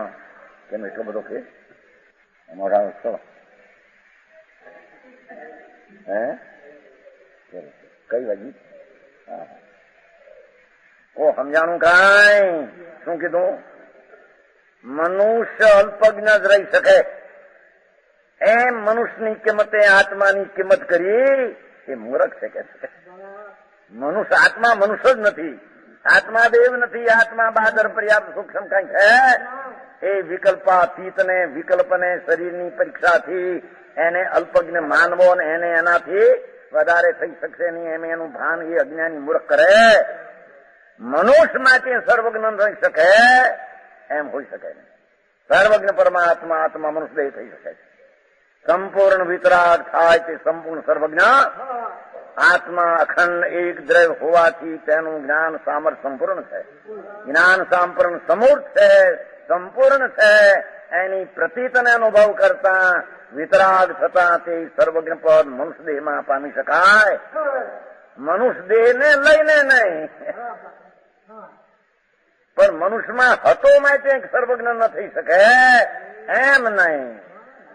કેમ એટલો બધો કે મોઢા ચલો. હે કઈ વાગી? ઓ સમજાણું કાંઈ? શું કીધું? મનુષ્ય અલ્પજ્ઞ જ રહી શકે એમ મનુષ્યની કિંમતે આત્માની કિંમત કરી એ મૂર્ખ છે કે છે. મનુષ્ય આત્મા મનુષ્ય જ નથી, આત્મા દેવ નથી, આત્મા બાદર પર્યાપ્ત સૂક્ષ્મ કઈ છે. એ વિકલ્પાતીત ને વિકલ્પને શરીરની પરીક્ષાથી એને અલ્પજ્ઞ માનવો ને એને એનાથી વધારે થઈ શકશે નહીં એમ એનું ભાન એ અજ્ઞાની મૂર્ખ કરે. મનુષ્ય માટે સર્વજ્ઞ રહી શકે એમ હોઈ શકે નહીં. સર્વજ્ઞ પરમાત્મા આત્મા મનુષ્ય દેહ થઈ શકે છે. સંપૂર્ણ વિતરાગ થાય તે સંપૂર્ણ સર્વજ્ઞ આત્મા અખંડ એક દ્રવ્ય હોવાથી તેનું જ્ઞાન સામર્થ્ય સંપૂર્ણ છે. જ્ઞાન સંપૂર્ણ સમૂર્ત છે, સંપૂર્ણ છે. એની પ્રતીતને અનુભવ કરતા વિતરાગ થતા તે સર્વજ્ઞ પદ મનુષ્ય દેહમાં પામી શકાય. મનુષ્ય દેહને લઈને નહીં, પણ મનુષ્યમાં હતો માટે સર્વજ્ઞ ન થઈ શકે એમ નહીં.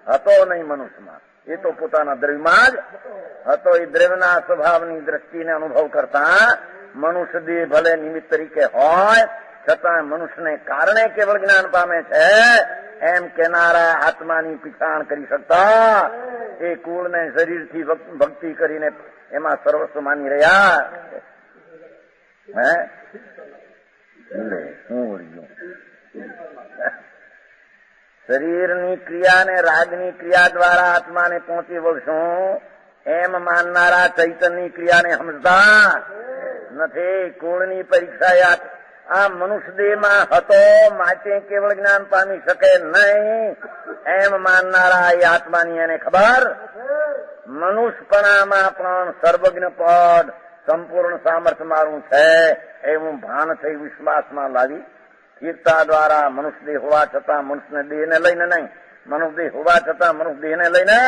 હતો નહીં મનુષ્યમાં, એ તો પોતાના દ્રવ્યમાં જ હતો. એ દ્રવ્યના સ્વભાવની દ્રષ્ટિને અનુભવ કરતા મનુષ્ય દેહ ભલે નિમિત્ત તરીકે હોય છતાં મનુષ્યને કારણે કેવળ જ્ઞાન પામે છે એમ કેનારા આત્માની પીછાણ કરી શકતા એ કુળને શરીરથી ભક્તિ કરીને એમાં સર્વસ્વ માની રહ્યા. હે શું વળ્યું? શરીરની ક્રિયા ને રાગની ક્રિયા દ્વારા આત્માને પહોંચી વળશું એમ માનનારા ચૈતન્યની ક્રિયાને સમજતા નથી. કુળની પરીક્ષા આ મનુષ્ય દેહમાં હતો માટે કેવળ જ્ઞાન પામી શકે નહીં એમ માનનારા એ આત્માની એને ખબર. મનુષ્યપણામાં પણ સર્વજ્ઞ પદ સંપૂર્ણ સામર્થ્ય મારું છે એવું ભાન થઈ વિશ્વાસમાં લાવી સ્થિરતા દ્વારા મનુષ્ય દેહ હોવા છતાં મનુષ્ય દેહને લઈને નહીં, મનુષ્ય દેહ હોવા છતાં મનુષ્ય દેહને લઈને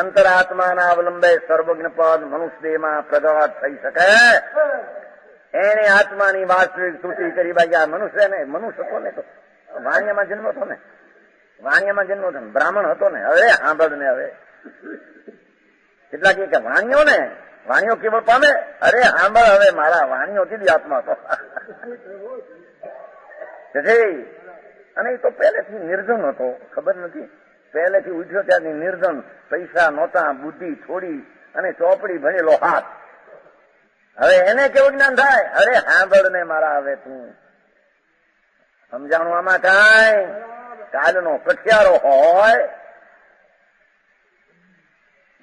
અંતરાત્માના અવલંબે સર્વજ્ઞ પદ મનુષ્ય દેહમાં પ્રગટ થઈ શકે. એને આત્માની વાસ્તવિક સ્તુતિ કરી. ભાઈ આ મનુષ્ય ને મનુષ્ય હતો ને તો વાણિયામાં જન્મ હતો ને, વાણિયામાં જન્મ હતો ને, બ્રાહ્મણ હતો ને. હવે સાંભળ ને, હવે કેટલાક કે વાણિયો ને વાણિયો કેવળ પામે. અરે સાંભળ, હવે મારા વાણિયો કીધી આત્મા હતો. અને એ તો પહેલેથી નિર્ધન હતો, ખબર નથી. પહેલેથી ઉઠ્યો ત્યાંથી નિર્ધન, પૈસા નહોતા, બુદ્ધિ થોડી અને ચોપડી ભણેલો હાથ. હવે એને કેવું જ્ઞાન થાય? અરે સાંભળ ને મારા, હવે તું સમજાણું આમાં કાંઈ? કાલનો કઠિયારો હોય,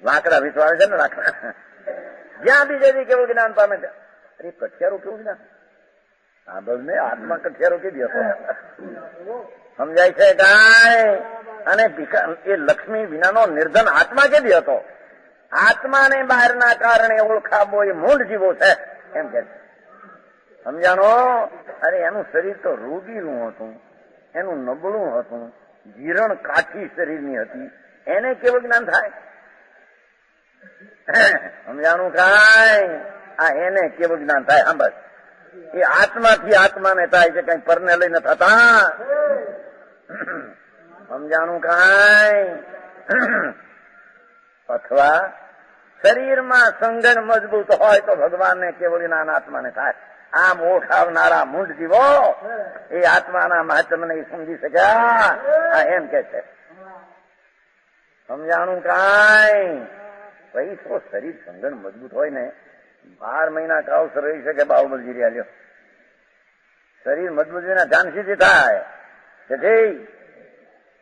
લાકડા વિસવાવે છે ને લાકડા, જ્યાં બીજેથી કેવું જ્ઞાન પામે છે. અરે કઠિયારો કેવું જ્ઞાન? સાંભળ ને, આત્મા કઠિયારો કેવી હતો સમજાય છે કાંઈ? અને એ લક્ષ્મી વિનાનો નિર્ધન આત્મા કેવી હતો? આત્માને બહારના કારણે ઓળખાવો એ મૂળ જીવો છે એમ કે સમજાણો. અરે એનું શરીર તો રોગીનું હતું, એનું નબળું હતું, જીરણ કાઠી શરીરની હતી. એને કેવું જ્ઞાન થાય? સમજાણું કાંઈ? આ એને કેવું જ્ઞાન થાય? સાંભળ, એ આત્માથી આત્માને થાય છે, કઈ પરને લઈને થતા. સમજાણું કાંઈ? અથવા શરીરમાં સંગઠન મજબૂત હોય તો ભગવાનને કેવળ જ્ઞાન આત્માને થાય. આમ ઓળખાવનારા મૂળ જીવો એ આત્માના મહત્વને સમજી શક્યા. આ એમ કે છે. સમજાણું કાંઈ? ભાઈ તો શરીર સંગઠન મજબૂત હોય ને 12 મહિના કાવસ રહી શકે. બાહુબલજી રહ્યા લ્યો, શરીર મજબૂત વિના ઝાંસીથી થાય છે.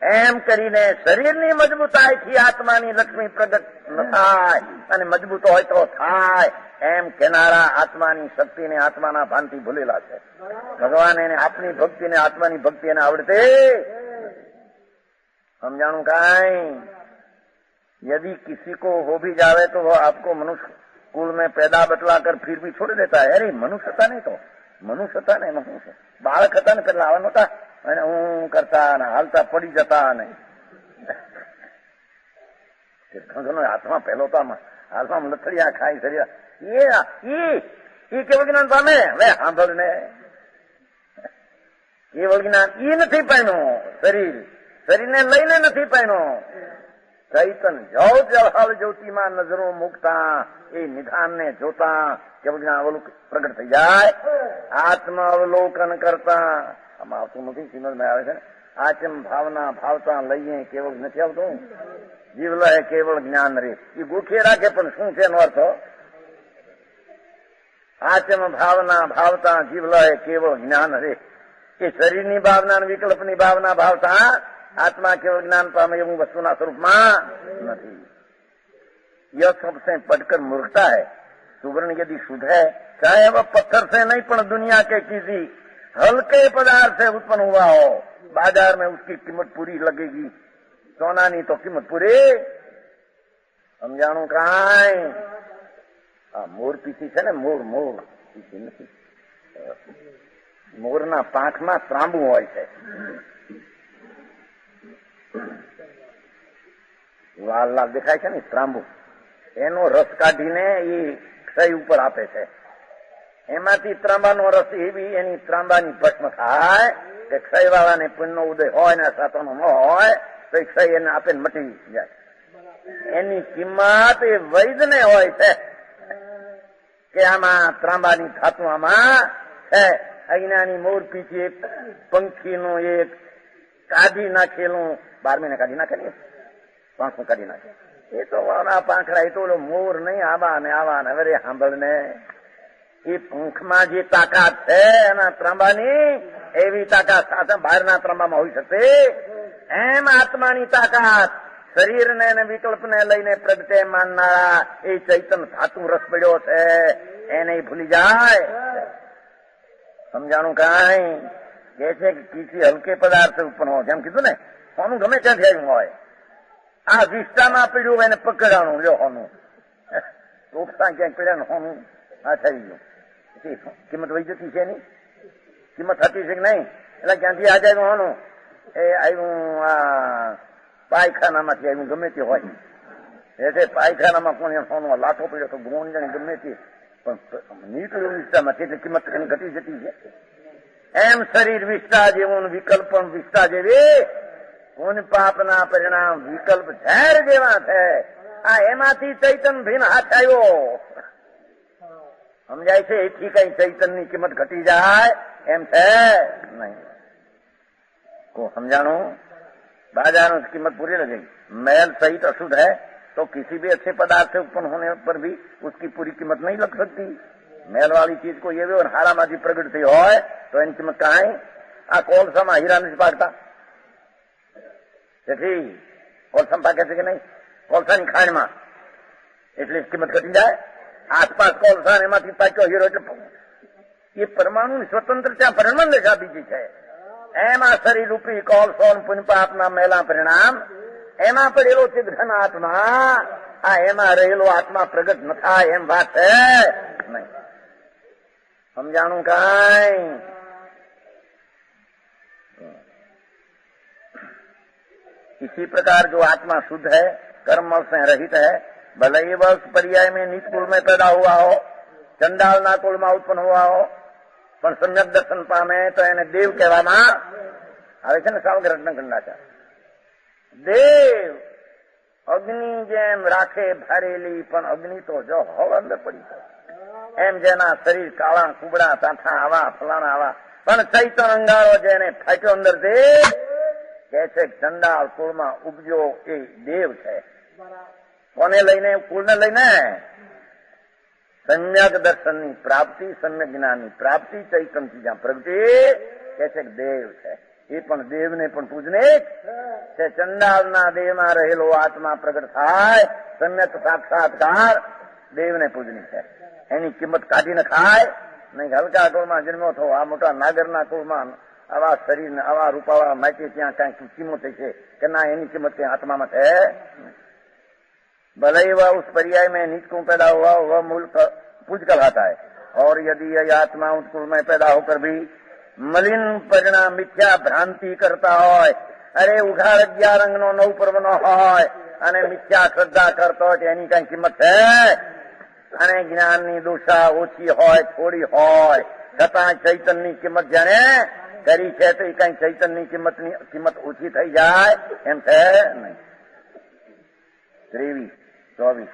એમ કરીને શરીરની મજબૂતાઈથી આત્માની લક્ષ્મી પ્રગટ ન થાય અને મજબૂત હોય તો થાય એમ કેનારા આત્માની શક્તિને આત્માના ભાનથી ભૂલેલા છે. ભગવાન એને આપની ભક્તિને આત્માની ભક્તિ એને આવડતે. समझाणु काई यदि किसी को हो भी जावे तो वो आपको मनुष्य कुल में पैदा बतलाकर फिर भी छोड़ देता है। अरे मनुष्यता नहीं तो मनुष्यता नहीं मनुष्य बालक था ने पेला आवવાનો હતા અને હું કરતા ને હાલતા પડી જતા ને ઘણો હાથમાં પહેલો તો હાલમાં લથડિયા ખાઈ સરિયા એ કેવળ જ્ઞાન પામે હવે સાંભળ ને કેવળ જ્ઞાન એ નથી પામ્યો શરીરને લઈને નથી પામ્યો ચૈતન જો જળહળ જ્યોતિમાં નજરો મૂકતા એ નિધાનને જોતા કેવળ જ્ઞાન પ્રગટ થઈ જાય. આત્મ અવલોકન કરતા આમાં આવતું નથી, શ્રીમદમાં આવે છે ને, આચમ ભાવના ભાવતા લઈએ કેવળ નથી આવતું. જીવ લે કેવળ જ્ઞાન રે, એ ગોખી રાખે પણ શું છે એનો અર્થ? આચમ ભાવના ભાવતા જીવ લે કેવળ જ્ઞાન રે. એ શરીરની ભાવના વિકલ્પની ભાવના ભાવતા आत्मा केवल ज्ञान पामे એવું वस्तुना स्वरूपમાં નથી. यह सबसे पढ़कर मूर्खता है. सुवर्ण यदि शुद्ध है, चाहे वह पत्थर से नहीं पण दुनिया के किसी हल्के पदार्थ से उत्पन्न हुआ हो, बाजार में उसकी कीमत पूरी लगेगी. सोनानी तो कीमत पूरी समझाणु કાંઈ. આ મોર પીછી છે ને, મોર મોર પીછી નથી. મોરના પાંખમાં ત્રાંબુ હોય છે, લાલ લાલ દેખાય છે ને ત્રાંબુ, એનો રસ કાઢીને એ ક્ષય ઉપર આપે છે. એમાંથી ત્રાંબાનો રસ એવી એની ત્રાંબાની ભસ્મ થાય કે ક્ષય વાળાને પુણ્યનો ઉદય હોય ને સાતોનો ન હોય તો એ ક્ષય એને આપે ને મટી જાય. એની કિંમત એ વૈદને હોય છે કે આમાં ત્રાંબાની ધાતુ આમાં છે. અહીંનાની મોર પીછી એક પંખીનું એક કાઢી નાખેલું 12 મહિને કાઢી નાખેલી પાંખું કાઢી નાખે. એ તો વાળા પાંખડા, એ તો ઓલો મોર નહીં આવા ને હવે સાંભળ ને, એ પંખમાં જે તાકાત છે એના ત્રાંબાની એવી તાકાત સાથે બહારના ત્રાંબામાં હોઈ શકે. એમ આત્માની તાકાત શરીરને અને વિકલ્પને લઈને પ્રગટે માનનારા એ ચૈતન ધાતુ રસ પડ્યો છે એને ભૂલી જાય. સમજાણું કાંઈ? કે છે કે કિસી હલકે પદાર્થ ઉત્પન્ન હોય, જેમ કીધું ને, સોનું ગમે ત્યાંથી આવ્યું હોય. આ વિસ્તારમાં પીડ્યું એને પકડાણું લ્યો હોનું, રોકતા ક્યાંક પીડ્યા ને હોનું આ થઈ ગયું. કિંમત વહી જતી છે એની, કિંમત હતી છે કે નહીં? એટલે ક્યાંથી આ જાય હોનું? એ આવ્યું આ પાયખાનામાંથી આવ્યું, ગમે તે હોય. એટલે પાયખાનામાં કોણ સોનું લાઠો પડ્યો તો ગોણ જાણે ગમે તે, પણ નીકળ્યું વિસ્તારમાંથી એટલે કિંમત એની ઘટી જતી છે. એમ શરીર વિસ્તા જેવું, વિકલ્પ વિસ્તા જેવી, પુન પાપના પરિણામ વિકલ્પ ઝેર જેવા છે. આ એમાંથી ચૈતન ભીન હાથ આવ્યો, સમજાય છે? એથી કઈ ચૈતનની કિંમત ઘટી જાય એમ છે નહીં. को समझाणु बाजार में कीमत पूरी लगेगी. मैल सहित अशुद्ध है तो किसी भी अच्छे पदार्थ से उत्पन्न होने पर भी उसकी पूरी कीमत नहीं लग सकती. मैल वाली चीज को ये भी और हारामाजी प्रगट थी हो तो एनी कीमत कहाँ है? आ कोलसाમાં હીરા નથી પાકતા, તેથી કોલસામાં પાકે છે કે નહીં? કોલસાની ખાણમાં, એટલે કિંમત ઘટી જાય. આસપાસ કોલસા એમાંથી પાક્યો હીરો એટલે એ પરમાણુ સ્વતંત્રતા પરમાણુ દેખા બીજી છે. એમાં શરીર રૂપી કોલસો પુનપાપના મેલા પરિણામ એમાં પડેલો ચિદઘન આત્મા, આ એમાં રહેલો આત્મા પ્રગટ ન થાય એમ વાત છે નહીં. સમજાણું કાંઈ? इसी प्रकार जो आत्मा शुद्ध है, कर्म से रहित है, भले ही वह उस पर्याय में नीच कुल में पैदा हुआ हो, चंडालना कुल में उत्पन्न हुआ हो, પણ સમ્યક દર્શન પામે તો એને દેવ કહેવામાં આવે છે ને. સાવગ રત્ન કંડાચા દેવ અગ્નિ જેમ રાખે ભરેલી, પણ અગ્નિ તો જો હવ અંદર પડી જાય. એમ જેના શરીર કાળા કુબડા તાઠા આવા ફલાણા આવા, પણ ચૈતન અંગારો જેને ફાટ્યો અંદર દે કે છે ચંડાળ કુળમાં ઉપજો એ દેવ છે. કોને લઈને? કુળને લઈને. सम्यक दर्शन ની પ્રાપ્તિ, सम्यक જ્ઞાન ની પ્રાપ્તિ ચૈતનથી જ્યાં પ્રગટે કે છે દેવ છે. એ પણ દેવને પણ પૂજનીક છે. ચંડાલના દેહમાં રહેલો આત્મા પ્રગટ થાય, सम्यक સાક્ષાત્કાર દેવને પૂજનીક છે. એની કિંમત કાઢીને ખાય નહીં. હલકા કુળમાં જન્મ્યો થો, આ મોટા નાગરના કુળમાં આવા શરીરને આવા રૂપાવાળા માટે ત્યાં કઈ કિંમત છે કે ના? એની કિંમત ત્યાં આત્મામાં છે. भले ही वह उस पर्याय में नीच कुल पैदा हुआ, वह मूल पूज कहलाता है. और यदि यह आत्मा उस कुल में पैदा होकर भी मलिन परिणाम मिथ्या भ्रांति करता હોય, અરે ઉઘાડ 11 રંગનો 9 પર્વનો હોય અને મિથ્યા શ્રદ્ધા કરતો હોય એની કઈ કિંમત છે? અને જ્ઞાનની દોષા ઓછી હોય, થોડી હોય, છતાં ચૈતનની કિંમત જાણે કરી છે તો એ કઈ ચૈતનની કિંમત ઓછી થઈ જાય એમ છે નહીં. 23, 24.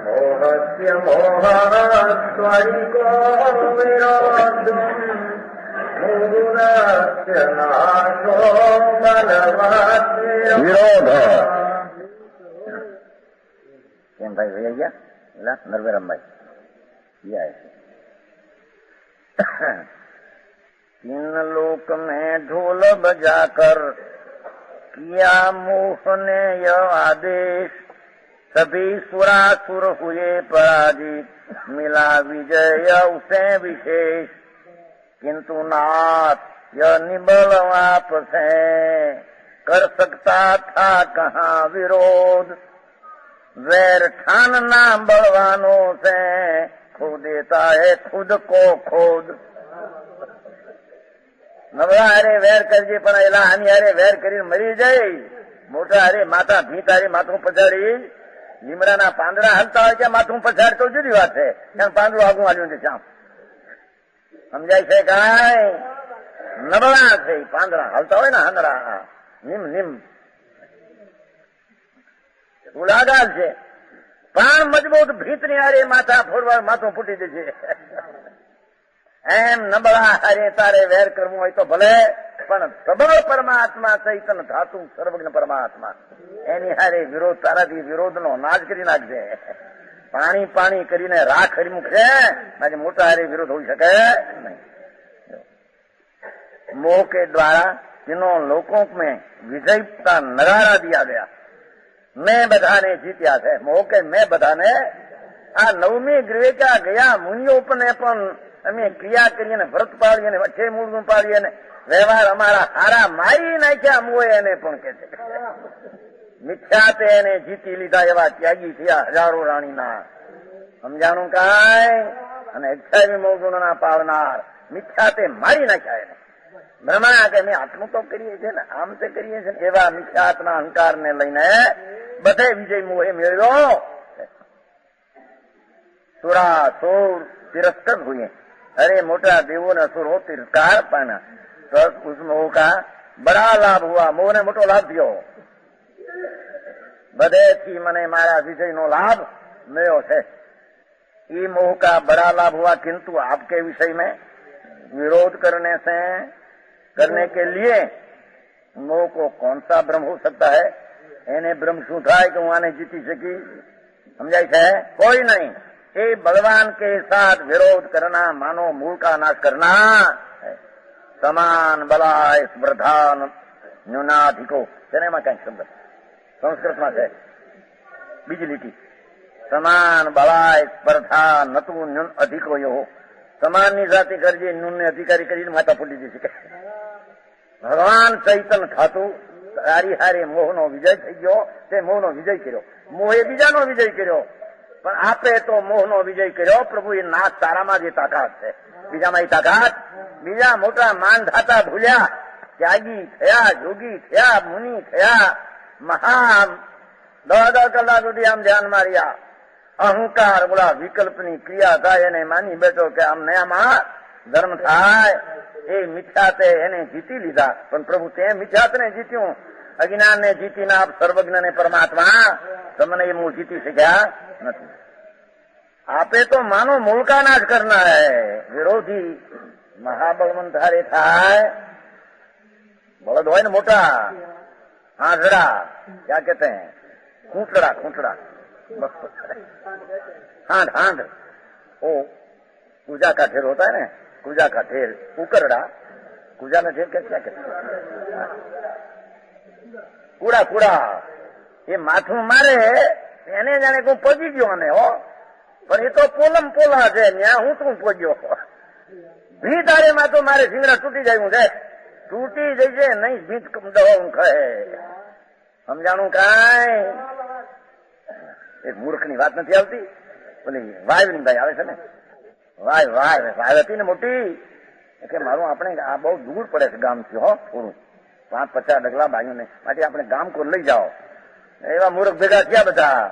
મોહસ્ય મોહાસ્વરિકો વિરોધમ મુગુરસ્ય નાશો બલવાત વિરોધ. કેમ ભાઈ ભૈયા ગયા? એલા નરવેરામભાઈ ગયા है। तीन लोक में ढोल बजाकर किया मोह ने यह आदेश, सभी सुरासुर हुए पराजित, मिला विजय उसे विशेष, किंतु नाथ यह निबल आप से कर सकता था कहाँ विरोध, वैर ठानना बलवानों से खो देता है खुद को खोद। નબળા હારે વેર કરજે પણ એલા આની હારે વેર કરીને મરી જાય, મોટા હારે માથા ભીત હારે માથું પછાડી, લીમડાના પાંદડા હલતા હોય કે માથું પછાડ તો જુદી વાત છે, કારણ પાંદડું આગું આવ્યું છે શ્યામ, સમજાય છે કાંઈ? નબળા છે પાંદડા હલતા હોય ને હાંદડા, નિમ નિમ ઉલાગાલ છે, પણ મજબૂત ભીતની હારે માથા ફોડવા માથું ફૂટી દે છે। એમ નબળા હારે તારે વેર કરવું હોય તો ભલે, પણ સબળ પરમાત્મા ચૈતન ધાતુ સર્વજ્ઞ પરમાત્મા એની હારે વિરોધ, તારાથી વિરોધનો નાશ કરી નાખજે। પાણી પાણી કરીને રાખ હરી મૂકશે, આજે મોટા હારે વિરોધ હોઈ શકે નહીં। मोह के द्वारा तीनों लोकों में विजय का नजारा दिया गया, मैं बधाने जीत्या है। मोह के मैं बधाने आ नवमी ग्रेचा ગયા મુનિઓપને પણ અમે ક્રિયા કરીએ ને વ્રત પાળીએ ને વચ્ચે મૂળનું પાળીએ ને વ્યવહાર અમારા હારા મારી નાખ્યા મોએ એને પણ કે છે। મિથ્યાતે એને જીતી લીધા એવા ત્યાગી થયા હજારો રાણીના, સમજાણું કાંઈ? અને 28 મોગુણોના પાવનાર મિથ્યાતે મારી નાખ્યા એને। બ્રહ્મા કે મેં આટલું તો કરીએ છીએ ને, આમ તે કરીએ છીએ ને, એવા મિથ્યાત્મના અહંકાર ને લઈને બધે વિજય મોહે મેળવ્યો। સુરા સોર तिरस्कृत हुए, अरे मोटा देवों ने असुरो तिरस्कार पाना, तो उस मोह का बड़ा लाभ हुआ, मोह ने मोटो लाभ दियो, बधे थी मने मारा विजय नो लाभ मिलो है। ये मोह का बड़ा लाभ हुआ, किंतु आपके विषय में विरोध करने के लिए मोह को कौन सा भ्रम हो सकता है? एने भ्रम शू था कि वहां ने जीती सकी, समझाई है? कोई नहीं। ये बलवान के साथ विरोध करना मानो मूल का नाश करना है। समान बलाय स्पर्धा न्यूनाधिको, તેમાં કઈ શબ્દ સંસ્કૃતમાં છે બીજી લીટી, સમાન બલાય સ્પર્ધા નતું ન્યૂન અધિકો યો, સમાનની જાતિ કરજે ન્યૂનને અધિકારી કરીને માતા ફૂટી જશે। ભગવાન ચૈતન થાતું તારી હારે મોહનો વિજય થઈ ગયો, તે મોહનો વિજય કર્યો, મોહે બીજાનો વિજય કર્યો, પણ આપે તો મોહનો વિજય કર્યો। પ્રભુ એ નાથ તારામાં જે તાકાત છે, બીજામાં એ તાકાત, બીજા મોટા માનધાતા ભૂલ્યા, ત્યાગી થયા, જોગી થયા, મુનિ થયા, મહા 10 કલાક સુધી આમ ધ્યાનમાં રહ્યા, અહંકાર બોલા વિકલ્પની ક્રિયા થાય એને માની બેઠો કે આમ નયામાં ધર્મ થાય, એ મિથ્યાતે એને જીતી લીધા। પણ પ્રભુ તે મિથ્યાતને જીત્યું, અજ્ઞાનને જીતીને આપ સર્વજ્ઞને પરમાત્મા તમને એ મું જીતી શક્યા નથી। आपे तो मानो मूल का नाश करना है, विरोधी महाबलवंतारे थाय, बलद हो ना मोटा हांसड़ा, क्या कहते हैं, खूंटड़ा खूंटड़ा, हांड हांड, ओ पूजा का ढेर होता है ना, पूजा का ढेर, उकरड़ा, पूजा में ढेर क्या कहते हैं, कूड़ा कूड़ा, ये माथू मारे એને જાણે કોઈ પગી ગયો અને હો, પણ એ તો પોલમ પોલા છે, ત્યાં હું તું પગ્યો, ભીત હારે માં તો મારે સિંગડા તૂટી જાય છે, તૂટી જશે નહીં, ભીત દવા ખે, સમજાણું કાંઈ? એક મૂર્ખની વાત નથી આવતી, પેલી વાયની ભાઈ આવે છે ને, વાય હતી ને મોટી, કે મારું આપણે આ બહુ દૂર પડે છે ગામથી, હો થોડું 5-50 ડગલા બાજુને માટે આપણે ગામ કો લઈ જાઓ। એવા મૂર્ખ ભેગા થયા બધા,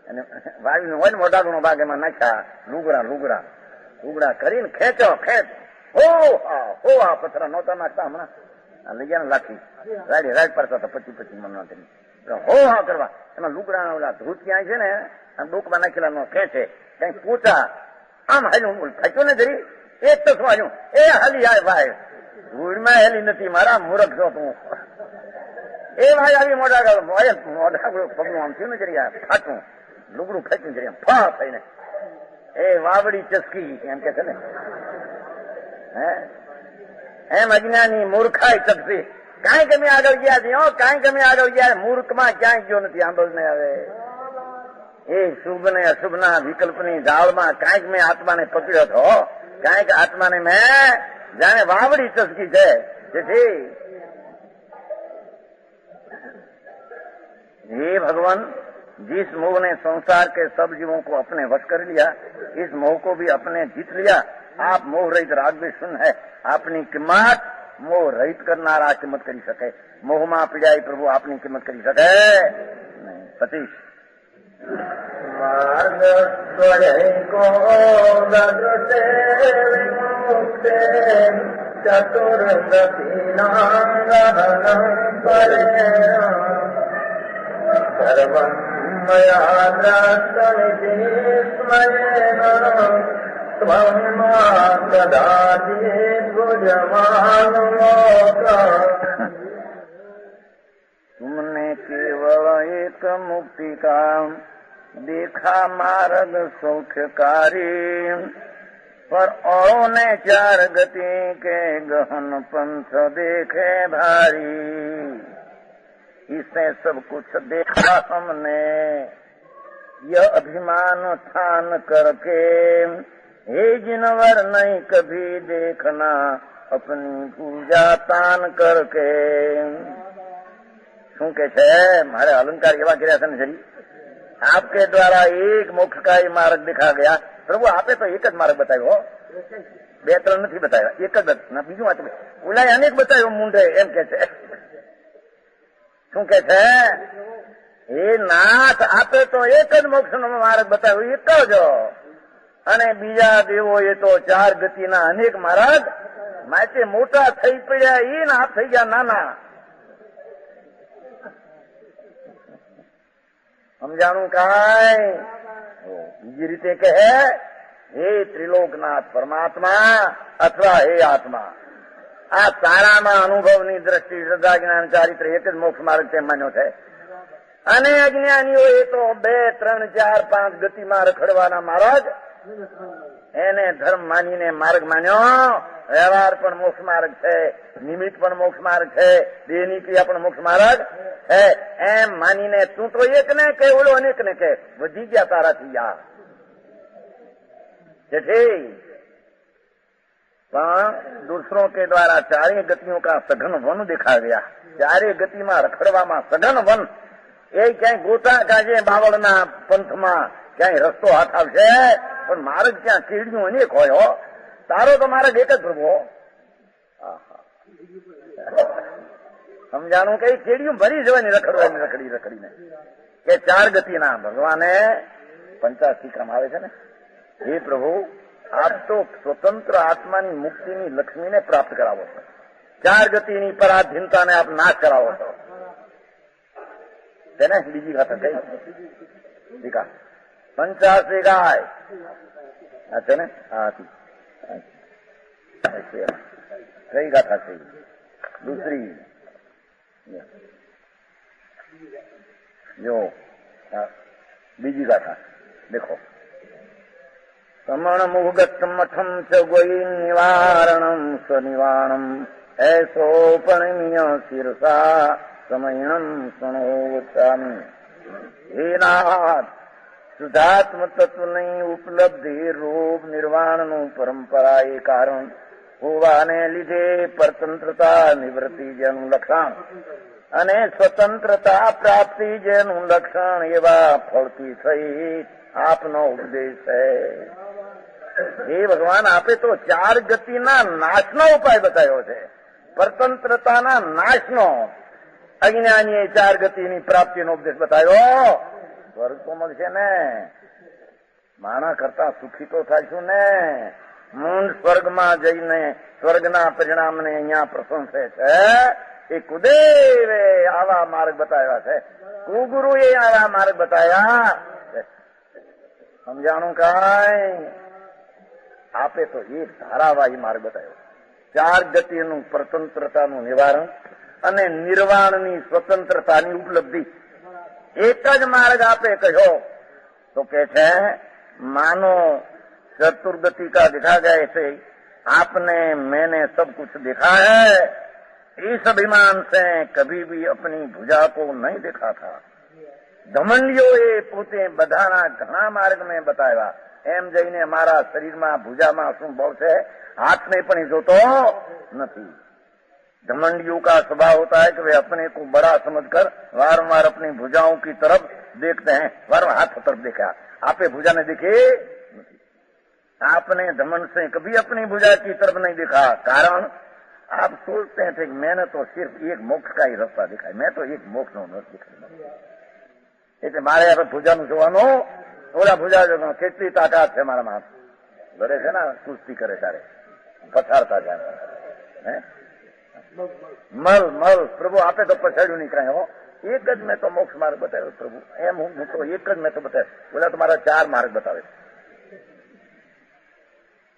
અને વાવીને હોય ને મોટા ગુણો ભાગ એમાં નાખ્યા લુગડા કરીને ખેંચ હો આ પથરા નહોતા નાખતા હમણાં લઈ ગયા ને લાખી રાઈડ પડતા હતા 25 મણ હો હા કરવા એમાં લુગડા ઓલા ધૂત ક્યાંય છે ને આમ ડોકમાં નાખેલા નો ખેંચે કઈક પૂછા આમ હાલ્યું ફાચ્યો ને જરી એક તો શું હાલ્યું એ હાલી આય ભાઈ ધૂળમાં હેલી નથી મારા મૂર્ખ છો તું એ ભાઈ આવી મોઢા પગનું આમ થયું ને જરી ફાટું લુગડું ખેંચ્યું જરી ફા થઈને એ વાવડી ચસકી એમ કે છે ને એમ અજ્ઞાની મૂર્ખાઈ ચકસી કાંઈ કમી આગળ ગયા છે કાંઈ કમી આગળ ગયા મૂર્ખમાં ક્યાંય ગયો નથી આંબળ ને આવે એ શુભ ને અશુભ ના વિકલ્પની ઝાડમાં કાંઈક મેં આત્માને પકડ્યો હતો કાંઈક આત્માને મેં જાણે વાવડી ચસકી છે જેથી हे भगवान जिस मोह ने संसार के सब जीवों को अपने वश कर लिया इस मोह को भी अपने जीत लिया आप मोह रहित राग भी सुन है આપની કિંમત મોહ રહિત કરનારા કિંમત કરી શકે મોહમાં પીડાય પ્રભુ આપની કિંમત કરી શકે સતીશ માર્ગ સ્વયંકો દૃષ્ટે વિમુક્તે ચતુર્ગતિના ગહન પરે સર્વં મયા દ્રષ્ટમિતિ સ્મયેન ત્વં કદાચિત ભુજમાન લોક तुमने केवल एक मुक्ति का देखा मार्ग सौख्यकारी पर औरों ने चार गति के गहन पंथ देखे भारी इससे सब कुछ देखा हमने यह अभिमान ठान करके हे जिनवर नहीं कभी देखना अपनी पूजा तान करके શું કે છે મારે અલંકાર એવા કર્યા છે ને જરી આપકે દ્વારા એક મોક્ષ કા માર્ગ દિખા ગયા પ્રભુ આપે તો એક જ માર્ગ બતાવ્યો બે ત્રણ નથી બતાવ્યા એક જ બીજું વાત ઓલા અનેક બતાવ્યો મુંડે એમ કે છે શું કે છે એ નાથ આપે તો એક જ મોક્ષ નો માર્ગ બતાવ્યો એક જ અને બીજા દેવો એ તો ચાર ગતિના અનેક માર્ગ માટે મોટા થઈ પડ્યા એ ને આપ થઈ ગયા નાના સમજાણું કાંઈ બીજી રીતે કહે હે ત્રિલોકનાથ પરમાત્મા અથવા હે આત્મા આ તારામાં અનુભવની દ્રષ્ટિ શ્રદ્ધા જ્ઞાન ચારિત્ર એક જ મોક્ષ માર્ગ તેમ માન્યો છે અને અજ્ઞાનીઓ એ તો 2, 3, 4, 5 ગતિમાં રખડવાના માર્ગ એને ધર્મ માનીને માર્ગ માન્યો વ્યવહાર પણ મોક્ષ માર્ગ છે નિમિત્ત પણ મોક્ષ માર્ગ છે દેહની ક્રિયા પણ મોક્ષ માર્ગ છે એમ માનીને તું તો એક ને કે ઓલો અનેક ને કે વધી ગયા તારાથી યાર જેથી પણ दूसरों के द्वारा चारे गतियों का सघन वन देखा गया चारे गतिમાં રખડવામાં સઘન વન એ ક્યાંય ગોતા કાજે બાવળના પંથમાં ક્યાંય રસ્તો હાથ આવશે પણ માર્ગ ક્યાં કીડીઓ અનેક હોય હો તારો તો માર્ગ એક જ પ્રભુ સમજાણું કે કીડીઓ ભરી જવાની રખડીને કે ચાર ગતિના ભગવાને 85 ક્રમ આવે છે ને હે પ્રભુ આપ તો સ્વતંત્ર આત્માની મુક્તિની લક્ષ્મીને પ્રાપ્ત કરાવો છો ચાર ગતિની પરાધીનતાને આપ નાશ કરાવો છો તેને બીજી વાત કઈ વિકાસ 85 ગાય આ છે ને હા કઈ ગાથા છે दूसरी जो बीजी गाथा देखो समण मुहगत मठम च गोई निवारणम स्वनिवारणम ऐसोपणीय शिरसा समयणम सणोवचामी हे नाथ શુદ્ધાત્મ તત્વની ઉપલબ્ધિ રૂપ નિર્વાણનું પરંપરા એ કારણ હોવાને લીધે પરતંત્રતા નિવૃત્તિ જેનું લક્ષણ અને સ્વતંત્રતા પ્રાપ્તિ જેનું લક્ષણ એવા ફળતી થઈ આપનો ઉપદેશ છે હે ભગવાન આપે તો ચાર ગતિના નાશનો ઉપાય બતાવ્યો છે પરતંત્રતાના નાશનો અજ્ઞાનીએ ચાર ગતિની પ્રાપ્તિનો ઉપદેશ બતાવ્યો સ્વર્ગ તો મળશે ને, માણા કરતા સુખી તો થાશું ને. મૂંડ સ્વર્ગમાં જઈને સ્વર્ગના પરિણામને અહીંયા પ્રશંસે છે. એ કુદેવે આવા માર્ગ બતાવ્યા છે, કુગુરુએ આવા માર્ગ બતાવ્યા. સમજાણું કાંઈ? આપે તો એક ધારાવાહી માર્ગ બતાવ્યો. 4 ગતિનું સ્વતંત્રતાનું નિવારણ અને નિર્વાણની સ્વતંત્રતાની ઉપલબ્ધિ એક જ માર્ગ આપે કહ્યો. તો કે છે मानो चतुर्गति का दिखा गए थे, आपने मैंने सब कुछ देखा है. इस अभिमान से कभी भी अपनी भुजा को नहीं देखा था. ધમંડીઓએ પોતે બધાના ઘણા માર્ગ મેં બતાવ્યા. એમ જઈને મારા શરીરમાં ભુજામાં શું ભાવ છે હાથને પણ જોતો નથી. घमंडियों का स्वभाव होता है कि वे अपने को बड़ा समझकर वारंवार अपनी भुजाओं की तरफ देखते हैं. वारंवार हाथ की तरफ देखा, आपे भुजा ने देखी. आपने घमंड से कभी अपनी भुजा की तरफ नहीं देखा. कारण आप सोचते थे कि मैंने तो सिर्फ एक मोक्ष का ही रास्ता दिखाया, मैं तो एक मोक्ष નો રસ્તો दिखाया. એટલે મારે હવે ભુજાનું જોવાનું, ઓલા ભુજા જોવાનું કેટલી તાકાત છે મારામાં. હાથ લડે છે ને, કુસ્તી કરે તારે પછાડતા જાય. મલ મલ પ્રભુ આપે તો પછાડ્યું નહીં કાંઈ. હો એક જ મેં તો મોક્ષ માર્ગ બતાવ્યો પ્રભુ. એમ હું તો એક જ મેં તો બતાવ્યો. બોલા તો મારા 4 માર્ગ બતાવે,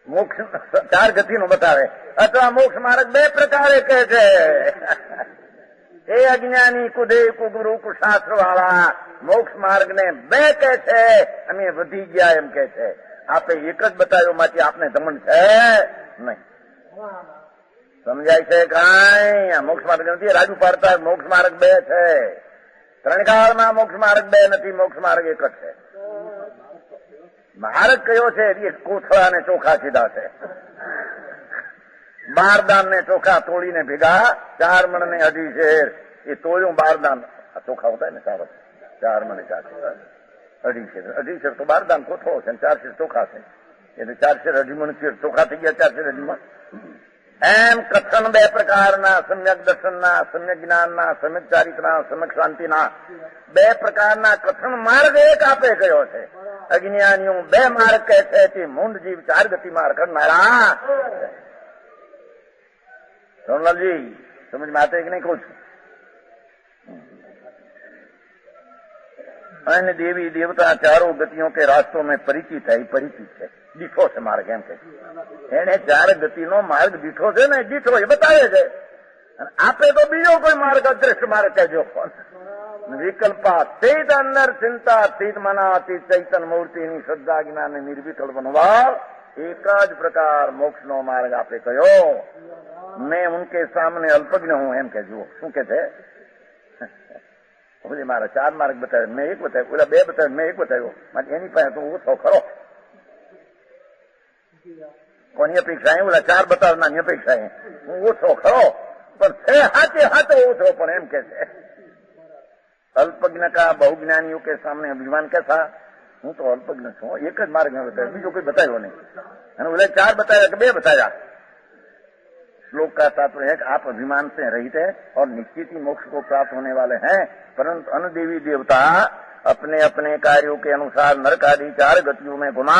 મોક્ષ 4 ગતિનો બતાવે. અથવા મોક્ષ માર્ગ 2 પ્રકારે કહે છે. એ અજ્ઞાની કુદે કુગુરુ કુશાસ્ત્ર વાળા મોક્ષ માર્ગ ને 2 કહે છે. અમે વધી ગયા એમ કહે છે. આપે એક જ બતાવ્યો, માંથી આપને ધમંડ છે નહીં. સમજાય છે કાંઈ? આ મોક્ષ માર્ગ નથી. રાજુ પાડતા મોક્ષ માર્ગ 2 છે. ત્રણકાળમાં મોક્ષ માર્ગ 2 નથી, મોક્ષ માર્ગ એક જ છે. માર્ગ કયો છે? એ કોથળા ને ચોખા સીધા છે. 12 દાન ને ચોખા તોડીને ભેગા 4 મણ ને 2.5 શેર. એ તોડ્યું 12 દાન. આ ચોખા હોતા ને 4 મણ 4 શેર 2.5 શેર. 2.5 શેર તો 12 દાન કોથળો છે, 4 શેર ચોખા છે. એટલે 4 શેર 2.5 મણ ચોખા થઈ ગયા. 4 શેર 2.5 મણ. એમ કથન 2 પ્રકારના, સમ્યક દર્શનના, સમ્યક જ્ઞાનના, સમ્યક ચારિત્રના, સમ્યક શાંતિના 2 પ્રકારના કથન માર્ગ એક આપે કયો છે. અજ્ઞાનીઓ 2 માર્ગ કહે છે તે મૂંડ જીવ 4 ગતિ માર્ગ કરનારા. સોનલાલજી સમજમાં આતે કે નહીં કહું છું? अन्य देवी देवता चारों गतियों के रास्तों में परिचित है. परिचित है, દીઠો છે માર્ગ. એમ કે એને 4 ગતિનો માર્ગ દીઠો છે ને, દીઠો એ બતાવે છે. આપે તો બીજો કોઈ માર્ગ અદ્રશ્ય માર્ગ કહેજો. વિકલ્પાતીત અંદર ચિંતાતીત મનાતીત ચૈતન મૂર્તિની શ્રદ્ધા જ્ઞાન નિર્વિકલ્પ બનવા એક જ પ્રકાર મોક્ષનો માર્ગ આપે કયો. મેં ઉનકે સામને અલ્પજ્ઞ હું. એમ કે જુઓ શું કે છે. બોલે મારા 4 માર્ગ બતાવ્યો, મેં 1 બતાવ્યો. ઓલા 2 બતાવ્યો, મેં 1 બતાવ્યો. માટે એની પાસે તો ઓછો ખરો. કોની અપેક્ષા? ઓલા 4 બતાવનારની અપેક્ષા હું ઓછો ખરો, પણ છે હાથે હાથે ઓછો. પણ એમ કે છે અલ્પજ્ઞ કા બહુજ્ઞાનીઓ કે સામને અભિમાન કેસા. હું તો અલ્પજ્ઞ છું, એક જ માર્ગ મેં બતાવ્યો, બીજો કોઈ બતાવ્યો નહીં. અને ઓલા 4 બતાવ્યા કે 2 बताया. श्लोक का तात्पर्य है कि आप अभिमान से रहित है और निश्चित ही मोक्ष को प्राप्त होने वाले हैं. परंतु अन्य देवी देवता अपने अपने कार्यों के अनुसार नरक आदि 4 गतियों में घुमा.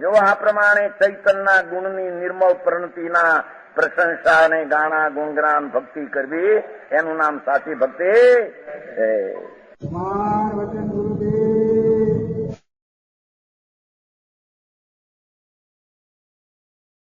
जो આ પ્રમાણે ચૈતનના ગુણની નિર્મળ પ્રણતિના પ્રશંસા અને ગાણા ગુણગાન ભક્તિ કરવી એનું નામ સાચી ભક્તિ છે.